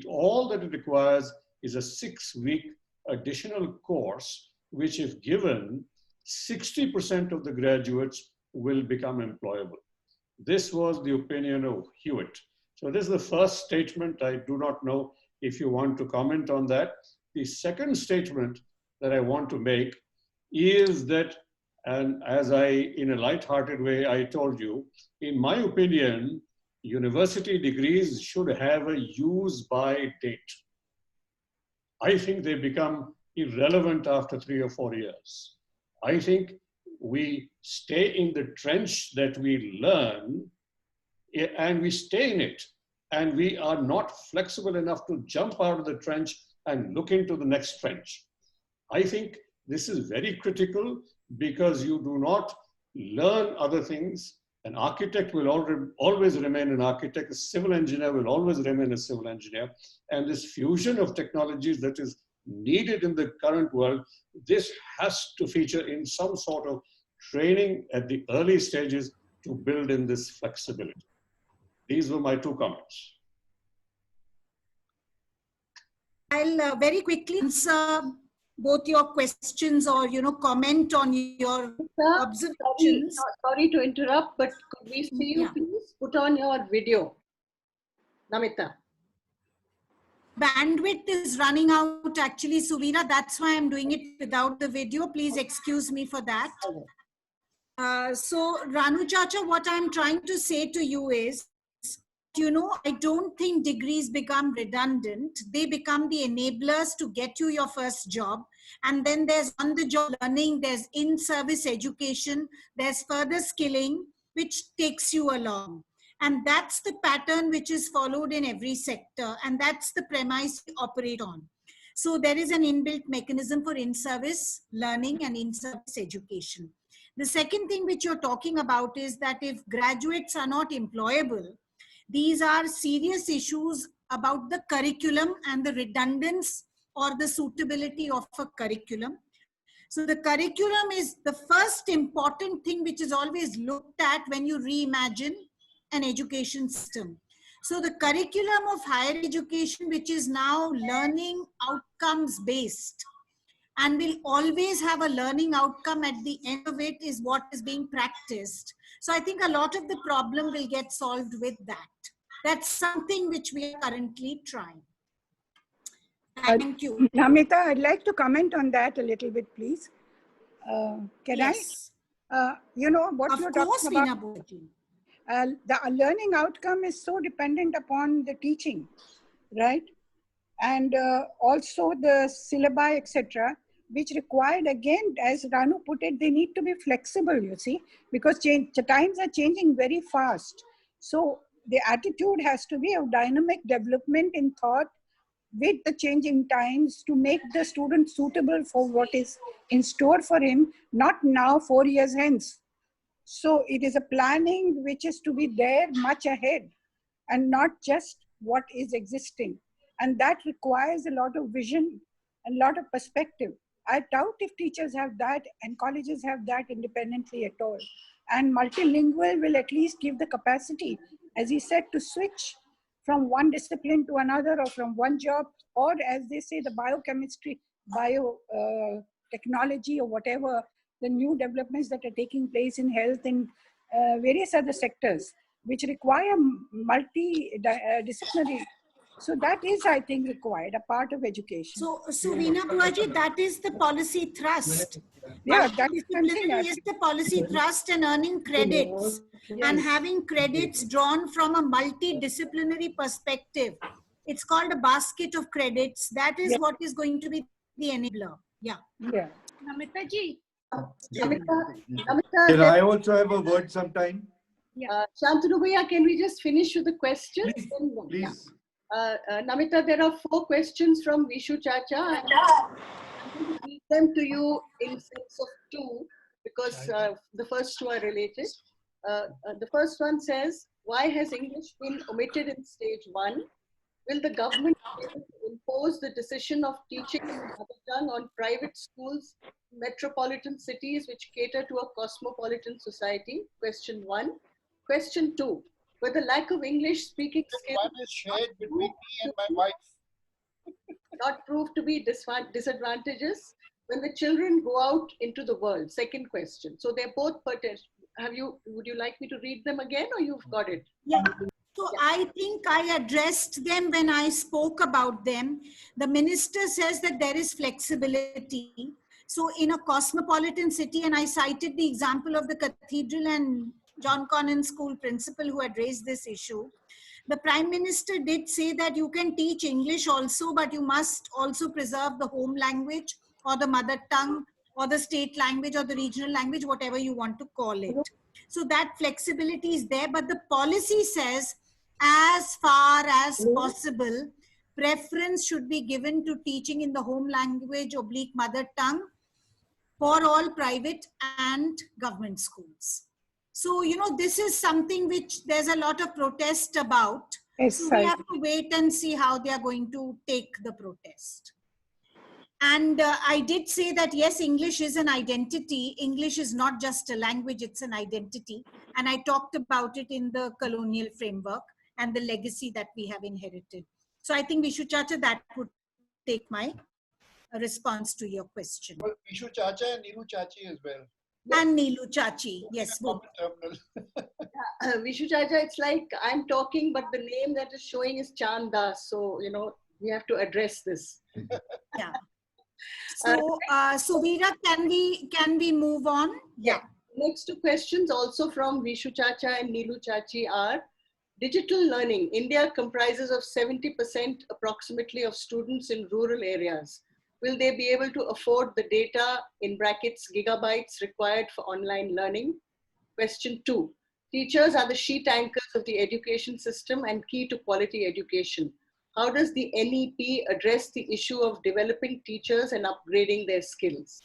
all that it requires is a 6-week additional course, which if given, 60% of the graduates will become employable. This was the opinion of Hewitt. So this is the first statement. I do not know if you want to comment on that. The second statement that I want to make is that, and as in a light-hearted way, I told you, in my opinion, university degrees should have a use-by date. I think they become irrelevant after 3 or 4 years. I think we stay in the trench that we learn, and we stay in it, and we are not flexible enough to jump out of the trench and look into the next trench. I think this is very critical because you do not learn other things. An architect will always remain an architect. A civil engineer will always remain a civil engineer. And this fusion of technologies that is needed in the current world, this has to feature in some sort of training at the early stages to build in this flexibility. These were my 2 comments. I'll very quickly answer both your questions or, comment on your observations. Sorry to interrupt, but could we see you please? Put on your video. Namita. Bandwidth is running out actually, Suvina. That's why I'm doing it without the video. Please excuse me for that. So Ranu Chacha, what I'm trying to say to you is, I don't think degrees become redundant. They become the enablers to get you your first job. And then there's on-the-job learning, there's in-service education, there's further skilling, which takes you along. And that's the pattern which is followed in every sector. And that's the premise we operate on. So there is an inbuilt mechanism for in-service learning and in-service education. The second thing which you're talking about is that if graduates are not employable, these are serious issues about the curriculum and the redundancy or the suitability of a curriculum. So the curriculum is the first important thing which is always looked at when you reimagine an education system. So the curriculum of higher education, which is now learning outcomes based and will always have a learning outcome at the end of it, is what is being practiced. So I think a lot of the problem will get solved with that. That's something which we are currently trying. Thank you. Namita, I'd like to comment on that a little bit, please. Can yes. I? What of you're course, talking about. The learning outcome is so dependent upon the teaching, right? And also the syllabi, etc., which required, again, as Ranu put it, they need to be flexible, you see, because the times are changing very fast. So the attitude has to be of dynamic development in thought with the changing times to make the student suitable for what is in store for him, not now, 4 years hence. So it is a planning which is to be there much ahead and not just what is existing. And that requires a lot of vision and a lot of perspective. I doubt if teachers have that and colleges have that independently at all. And multilingual will at least give the capacity, as he said, to switch from one discipline to another or from one job, or as they say, the biochemistry, biotechnology or whatever, the new developments that are taking place in health and various other sectors, which require multidisciplinary. So that is, I think, required, a part of education. So Veena Buaji, that is the policy thrust. Yeah, that is the policy thrust, and earning credits and having credits drawn from a multidisciplinary perspective. It's called a basket of credits. That is what is going to be the enabler. Yeah. Yeah. Namita ji. Can I also have a word sometime? Shantanu Bhaiya, can we just finish with the questions? Please. Namita, there are 4 questions from Vishu Chacha. I'm going to read them to you in sets of 2 because the first 2 are related. The first one says, why has English been omitted in stage 1? Will the government be able to impose the decision of teaching in mother tongue on private schools in metropolitan cities which cater to a cosmopolitan society? Question 1. Question 2. but the lack of English speaking skills One is shared between me and my wife. not prove to be disadvantageous when the children go out into the world. Second question. So they're both pertinent. Would you like me to read them again, or you've got it? Yeah. So I think I addressed them when I spoke about them. The minister says that there is flexibility. So in a cosmopolitan city, and I cited the example of the cathedral and John Connon School principal who had raised this issue. The Prime Minister did say that you can teach English also, but you must also preserve the home language or the mother tongue or the state language or the regional language, whatever you want to call it. So that flexibility is there, but the policy says as far as possible, preference should be given to teaching in the home language / mother tongue for all private and government schools. So, you know, this is something which there's a lot of protest about. Yes, so we have to wait and see how they are going to take the protest. And I did say that, yes, English is an identity. English is not just a language, it's an identity. And I talked about it in the colonial framework and the legacy that we have inherited. So I think Vishu Chacha, that would take my response to your question. Well, Vishu Chacha and Neelu Chachi as well. And Neelu Chachi, yes. Both. Vishu Chacha, it's like I'm talking, but the name that is showing is Chandas. So, you know, we have to address this. Yeah. So, Veera, can we move on? Yeah. Next two questions also from Vishu Chacha and Neelu Chachi are digital learning. India comprises of 70% approximately of students in rural areas. Will they be able to afford the data in brackets gigabytes required for online learning? Question 2. Teachers are the sheet anchors of the education system and key to quality education. How does the NEP address the issue of developing teachers and upgrading their skills?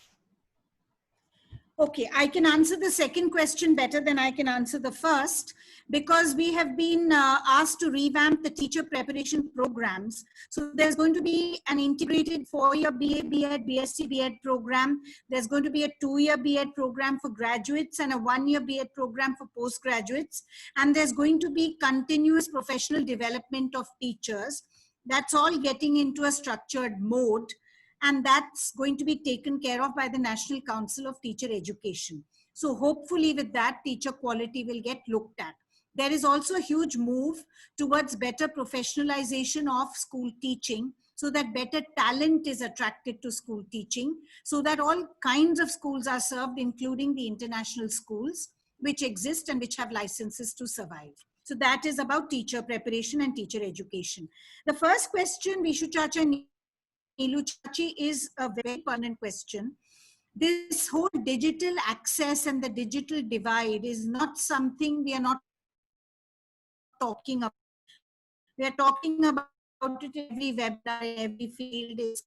Okay, I can answer the second question better than I can answer the first, because we have been asked to revamp the teacher preparation programs. So there's going to be an integrated 4-year BA, B.Ed, BSc, B.Ed program. There's going to be a 2-year B.Ed program for graduates and a 1-year B.Ed program for postgraduates. And there's going to be continuous professional development of teachers. That's all getting into a structured mode. And that's going to be taken care of by the National Council of Teacher Education. So hopefully with that, teacher quality will get looked at. There is also a huge move towards better professionalization of school teaching, so that better talent is attracted to school teaching, so that all kinds of schools are served, including the international schools, which exist and which have licenses to survive. So that is about teacher preparation and teacher education. The first question, Vishu Chacha and Neelu Chachi, is a very pertinent question. This whole digital access and the digital divide is not something we are not talking about. We are talking about it in every webinar, every field is,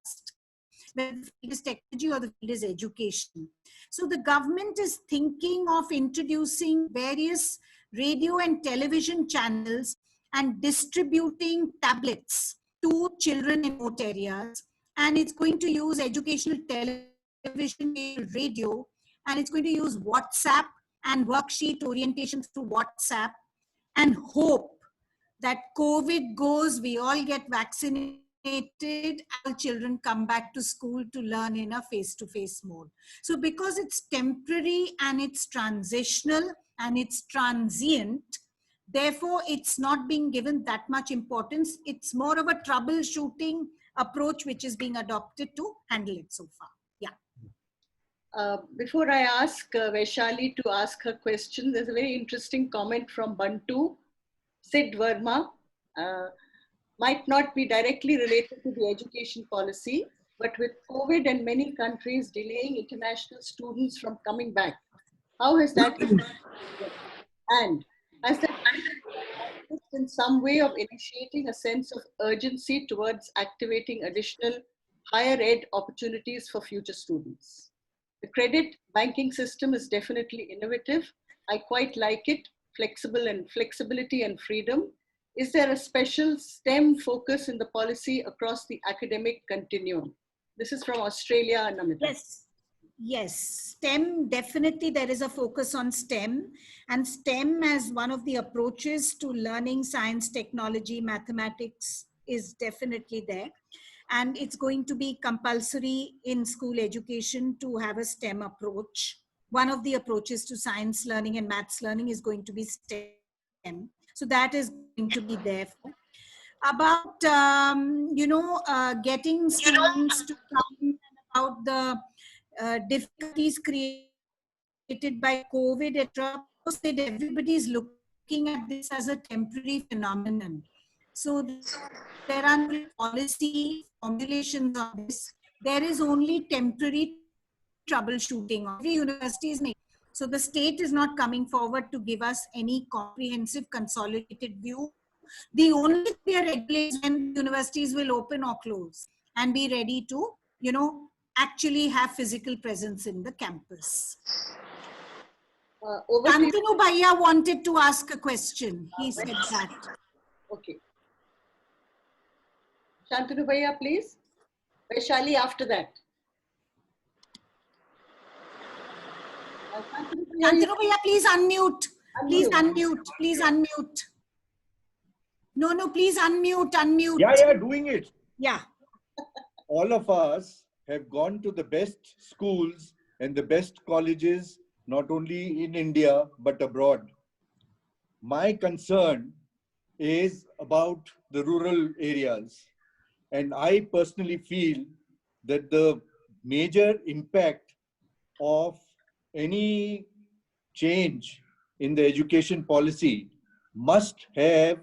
whether the field is technology or the field is education. So the government is thinking of introducing various radio and television channels and distributing tablets to children in remote areas. And it's going to use educational television, radio, and it's going to use WhatsApp and worksheet orientations through WhatsApp, and hope that COVID goes, we all get vaccinated, all children come back to school to learn in a face-to-face mode. So because it's temporary and it's transitional and it's transient, therefore it's not being given that much importance. It's more of a troubleshooting approach which is being adopted to handle it so far. Yeah. Before I ask Vaishali to ask her question, there's a very interesting comment from Bantu. Sid Verma, might not be directly related to the education policy, but with COVID and many countries delaying international students from coming back, how has that and has that in some way of initiating a sense of urgency towards activating additional higher ed opportunities for future students? The credit banking system is definitely innovative. I quite like it, flexibility and freedom. Is there a special STEM focus in the policy across the academic continuum? This is from Australia, Namita. Yes. Yes, STEM, definitely there is a focus on STEM, and STEM as one of the approaches to learning science, technology, mathematics is definitely there. And it's going to be compulsory in school education to have a STEM approach. One of the approaches to science learning and maths learning is going to be STEM. So that is going to be there. About, getting students to come, about the difficulties created by COVID, etc. Everybody is looking at this as a temporary phenomenon. So there are no policy formulations on this. There is only temporary troubleshooting. Every university is making. So the state is not coming forward to give us any comprehensive consolidated view. The only thing we are regulating is when universities will open or close and be ready to, actually have physical presence in the campus. Shantanu Bhaiya wanted to ask a question. He said that. Okay. Shantanu Bhaiya, please. Vaishali after that. Shantanu Bhaiya, please unmute. Please unmute. Please unmute. No, please unmute. Yeah, doing it. Yeah. All of us have gone to the best schools and the best colleges, not only in India, but abroad. My concern is about the rural areas. And I personally feel that the major impact of any change in the education policy must have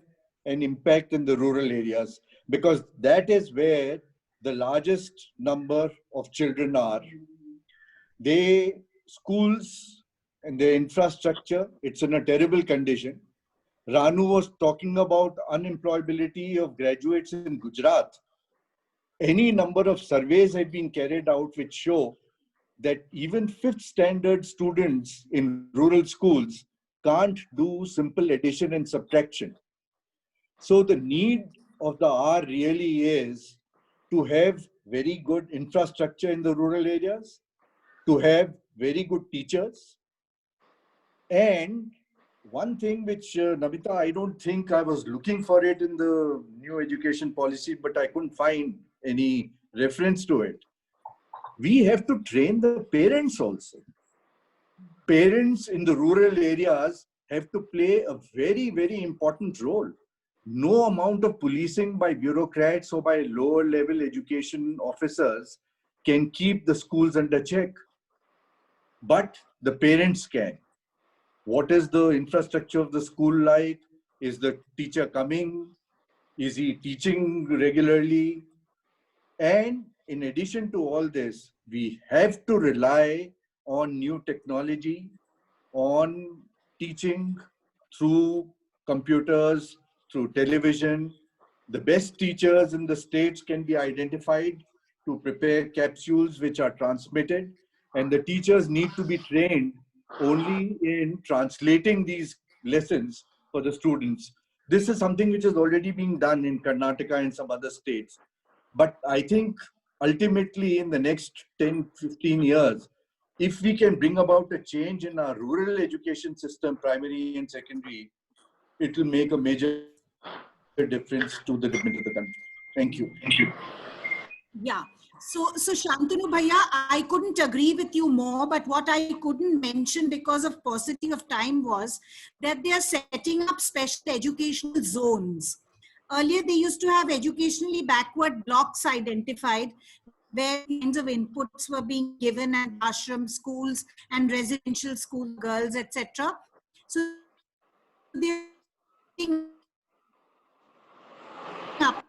an impact in the rural areas, because that is where the largest number of children are. Schools and their infrastructure, it's in a terrible condition. Ranu was talking about unemployability of graduates in Gujarat. Any number of surveys have been carried out which show that even 5th standard students in rural schools can't do simple addition and subtraction. So the need of the hour really is to have very good infrastructure in the rural areas, to have very good teachers. And one thing which, Namita, I don't think I was looking for it in the new education policy, but I couldn't find any reference to it. We have to train the parents also. Parents in the rural areas have to play a very, very important role. No amount of policing by bureaucrats or by lower level education officers can keep the schools under check. But the parents can. What is the infrastructure of the school like? Is the teacher coming? Is he teaching regularly? And in addition to all this, we have to rely on new technology, on teaching through computers, through television. The best teachers in the states can be identified to prepare capsules which are transmitted, and the teachers need to be trained only in translating these lessons for the students. This is something which is already being done in Karnataka and some other states. But I think ultimately in the next 10-15 years, if we can bring about a change in our rural education system, primary and secondary, it will make a major difference to the development of the country. Thank you. Yeah. So Shantanu Bhaiya, I couldn't agree with you more, but what I couldn't mention because of paucity of time was that they are setting up special educational zones. Earlier, they used to have educationally backward blocks identified where kinds of inputs were being given at ashram schools and residential school girls, etc. So they're up.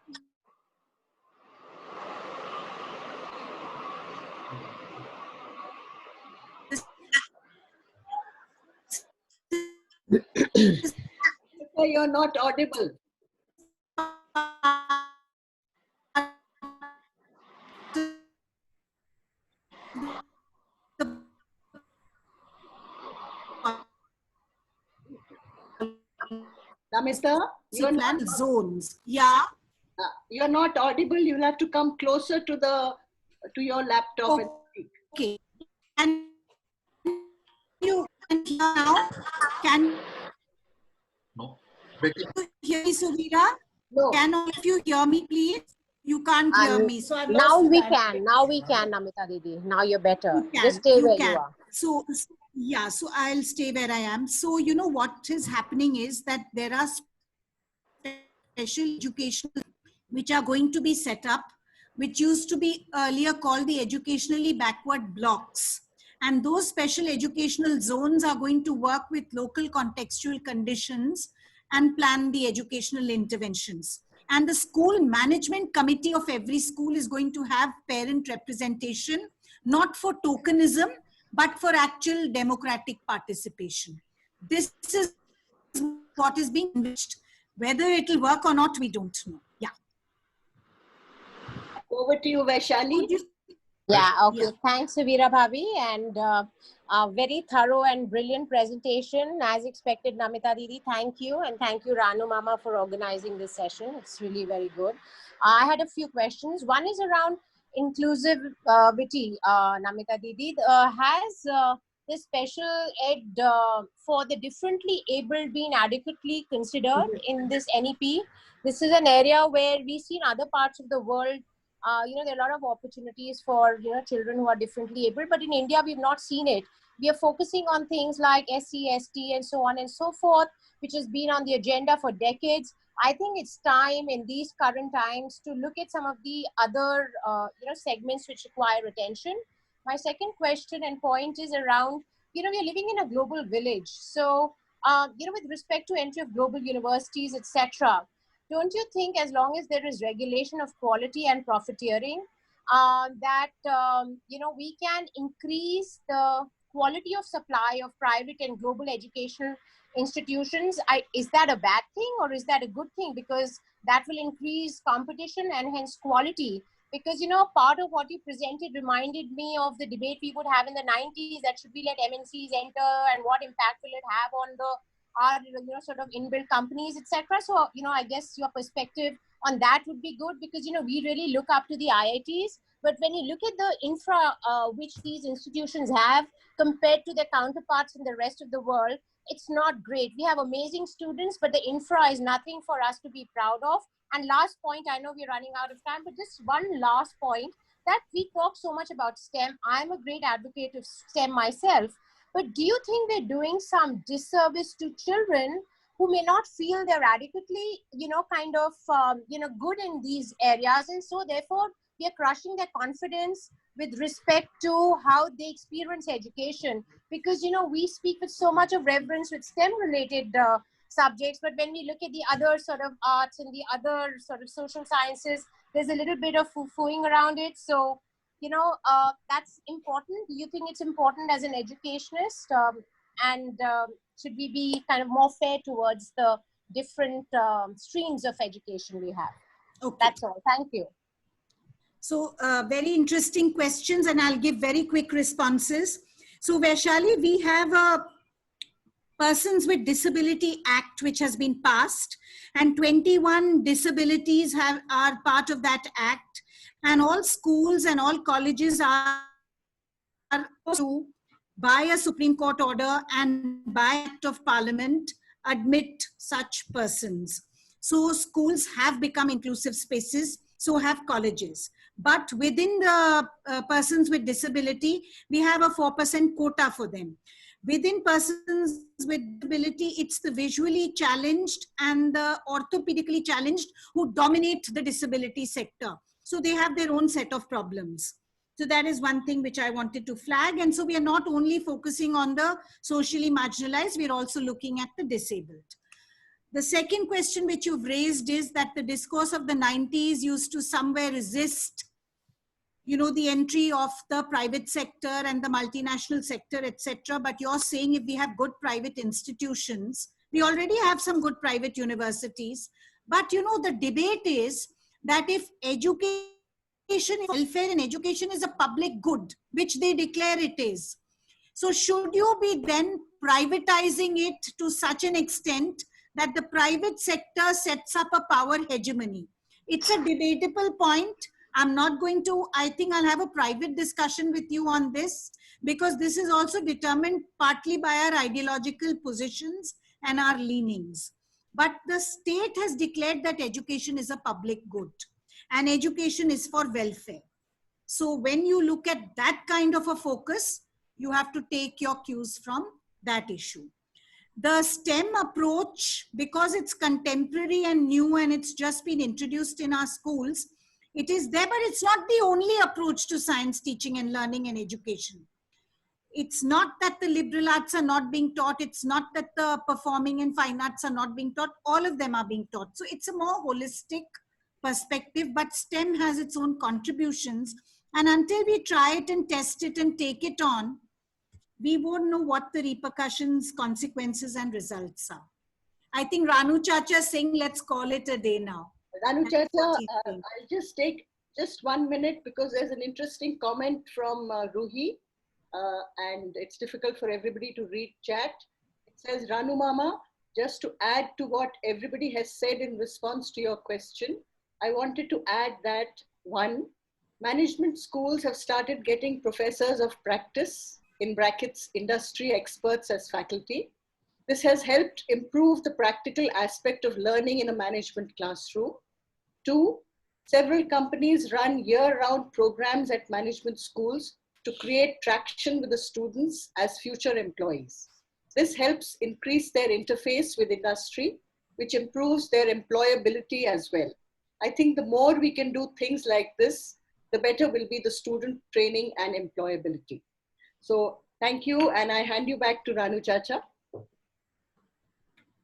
You're not audible. Namita, you're not zones. Yeah. You're not audible. You'll have to come closer to your laptop and speak. Okay. Can you hear now? Can No. you hear me, Suvira? No. Can all of you hear me, please? You can't hear me. So I've Now lost the we bandwidth. can. Now we can, Namita Didi. Now you're better. You Just can, stay you where can. you are. So yeah, so I'll stay where I am. So you know what is happening is that there are special educational which are going to be set up, which used to be earlier called the educationally backward blocks. And those special educational zones are going to work with local contextual conditions and plan the educational interventions. And the school management committee of every school is going to have parent representation, not for tokenism, but for actual democratic participation. This is what is being envisaged. Whether it will work or not, we don't know. Yeah. Over to you, Vaishali. Yeah, okay. Thanks, Suvira Bhabi, and a very thorough and brilliant presentation. As expected, Namita Didi, thank you. And thank you, Ranu Mama, for organizing this session. It's really very good. I had a few questions. One is around inclusivity, Namita Didi. Has this special ed for the differently abled been adequately considered in this NEP? This is an area where we see in other parts of the world there are a lot of opportunities for children who are differently able, but in India we've not seen it. We are focusing on things like SC, ST, and so on and so forth, which has been on the agenda for decades. I think it's time in these current times to look at some of the other segments which require attention. My second question and point is around we are living in a global village, so with respect to entry of global universities, etc. Don't you think as long as there is regulation of quality and profiteering, we can increase the quality of supply of private and global educational institutions? Is that a bad thing or is that a good thing? Because that will increase competition and hence quality. Because, part of what you presented reminded me of the debate we would have in the 90s that should we let MNCs enter and what impact will it have on our sort of inbuilt companies, etc. So, I guess your perspective on that would be good because, we really look up to the IITs. But when you look at the infra which these institutions have compared to their counterparts in the rest of the world, it's not great. We have amazing students, but the infra is nothing for us to be proud of. And last point, I know we're running out of time, but just one last point, that we talk so much about STEM. I'm a great advocate of STEM myself. But do you think we're doing some disservice to children who may not feel they're adequately, good in these areas? And so therefore, we are crushing their confidence with respect to how they experience education. Because, we speak with so much of reverence with STEM-related subjects, but when we look at the other sort of arts and the other sort of social sciences, there's a little bit of foo-fooing around it. So, that's important. Do you think it's important as an educationist? Should we be kind of more fair towards the different streams of education we have? Okay. That's all. Thank you. So very interesting questions, and I'll give very quick responses. So Vaishali, we have a Persons with Disability Act which has been passed, and 21 disabilities are part of that act, and all schools and all colleges are to, by a Supreme Court order and by Act of Parliament, admit such persons. So schools have become inclusive spaces, so have colleges. But within the persons with disability, we have a 4% quota for them. Within persons with disability, it's the visually challenged and the orthopedically challenged who dominate the disability sector. So they have their own set of problems. So that is one thing which I wanted to flag. And so we are not only focusing on the socially marginalized, we're also looking at the disabled. The second question which you've raised is that the discourse of the 90s used to somewhere resist the entry of the private sector and the multinational sector, etc. But you're saying if we have good private institutions, we already have some good private universities. But the debate is that if education, welfare and education is a public good, which they declare it is. So should you be then privatizing it to such an extent that the private sector sets up a power hegemony? It's a debatable point. I'm not going to, I think I'll have a private discussion with you on this, because this is also determined partly by our ideological positions and our leanings. But the state has declared that education is a public good and education is for welfare. So when you look at that kind of a focus, you have to take your cues from that issue. The STEM approach, because it's contemporary and new and it's just been introduced in our schools, it is there, but it's not the only approach to science teaching and learning and education. It's not that the liberal arts are not being taught. It's not that the performing and fine arts are not being taught. All of them are being taught. So it's a more holistic perspective, but STEM has its own contributions. And until we try it and test it and take it on, we won't know what the repercussions, consequences, and results are. I think Ranu Chacha is saying, let's call it a day now. Ranu Chacha, I'll just take just 1 minute because there's an interesting comment from Ruhi, and it's difficult for everybody to read chat. It says, Ranu Mama, just to add to what everybody has said in response to your question, I wanted to add that 1, management schools have started getting professors of practice, in brackets, industry experts as faculty. This has helped improve the practical aspect of learning in a management classroom. 2, several companies run year-round programs at management schools to create traction with the students as future employees. This helps increase their interface with industry, which improves their employability as well. I think the more we can do things like this, the better will be the student training and employability. So thank you, and I hand you back to Ranu Chacha.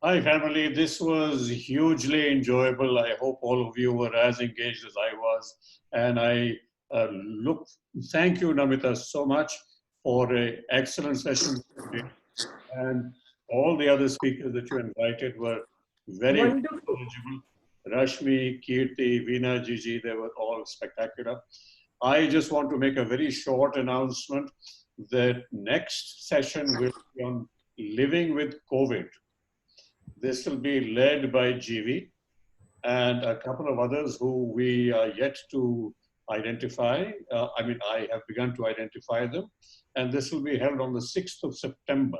Hi family, this was hugely enjoyable. I hope all of you were as engaged as I was. And I thank you Namita so much for an excellent session today. And all the other speakers that you invited were very knowledgeable. Rashmi, Kirti, Veena, Gigi, they were all spectacular. I just want to make a very short announcement that next session will be on living with COVID. This will be led by GV and a couple of others who we are yet to identify. I have begun to identify them. And this will be held on the 6th of September.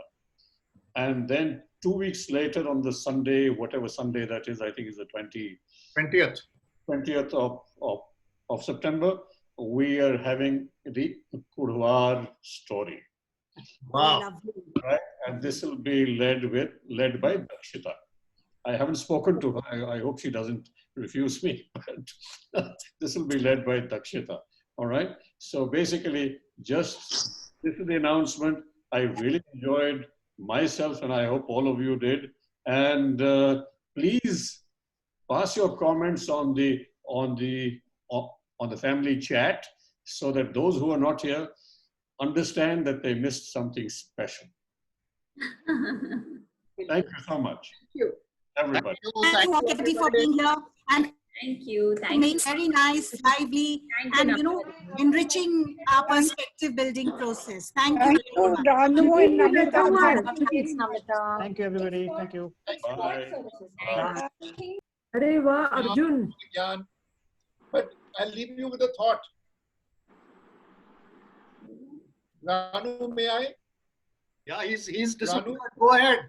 And then 2 weeks later on the Sunday, whatever Sunday that is, I think is the 20th of September, we are having the Kudwar story. Wow. Right? And this will be led by Dakshita. I haven't spoken to her. I hope she doesn't refuse me. But this will be led by Dakshita. All right. So basically, this is the announcement. I really enjoyed myself, and I hope all of you did. And please pass your comments on the family chat, so that those who are not here understand that they missed something special. Thank you so much. Thank you. Everybody. Thank you everybody for being here. And thank you. Make very nice, lively, and enriching our perspective building process. Thank you. Ranu and Namita. Thank you, everybody. Thank you. Bye. Arey wah, Arjun. But I'll leave you with a thought. Ranu, may I? Yeah, he's disappointed. Go ahead.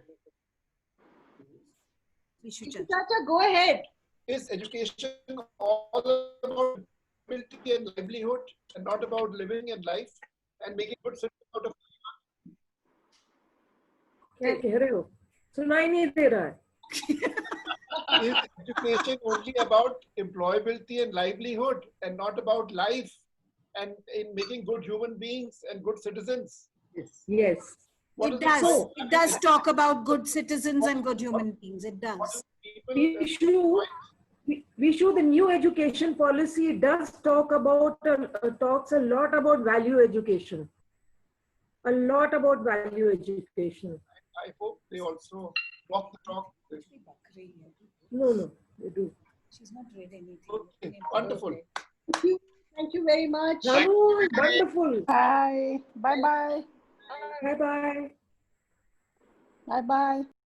Chacha, go ahead. Is education all about ability and livelihood and not about living and life and making good citizens out of क्या कह रहे हो? सुनाई नहीं दे रहा है. Is education only about employability and livelihood and not about life and in making good human beings and good citizens? Yes. It does. It does talk about good citizens and good human beings. It does. We show the new education policy does talk about, talks a lot about value education. A lot about value education. I hope they also walk the talk. No, they do. She's not read anything. Okay, wonderful. Thank you very much. Ranu, wonderful. Bye. Bye-bye. Bye-bye. Bye-bye.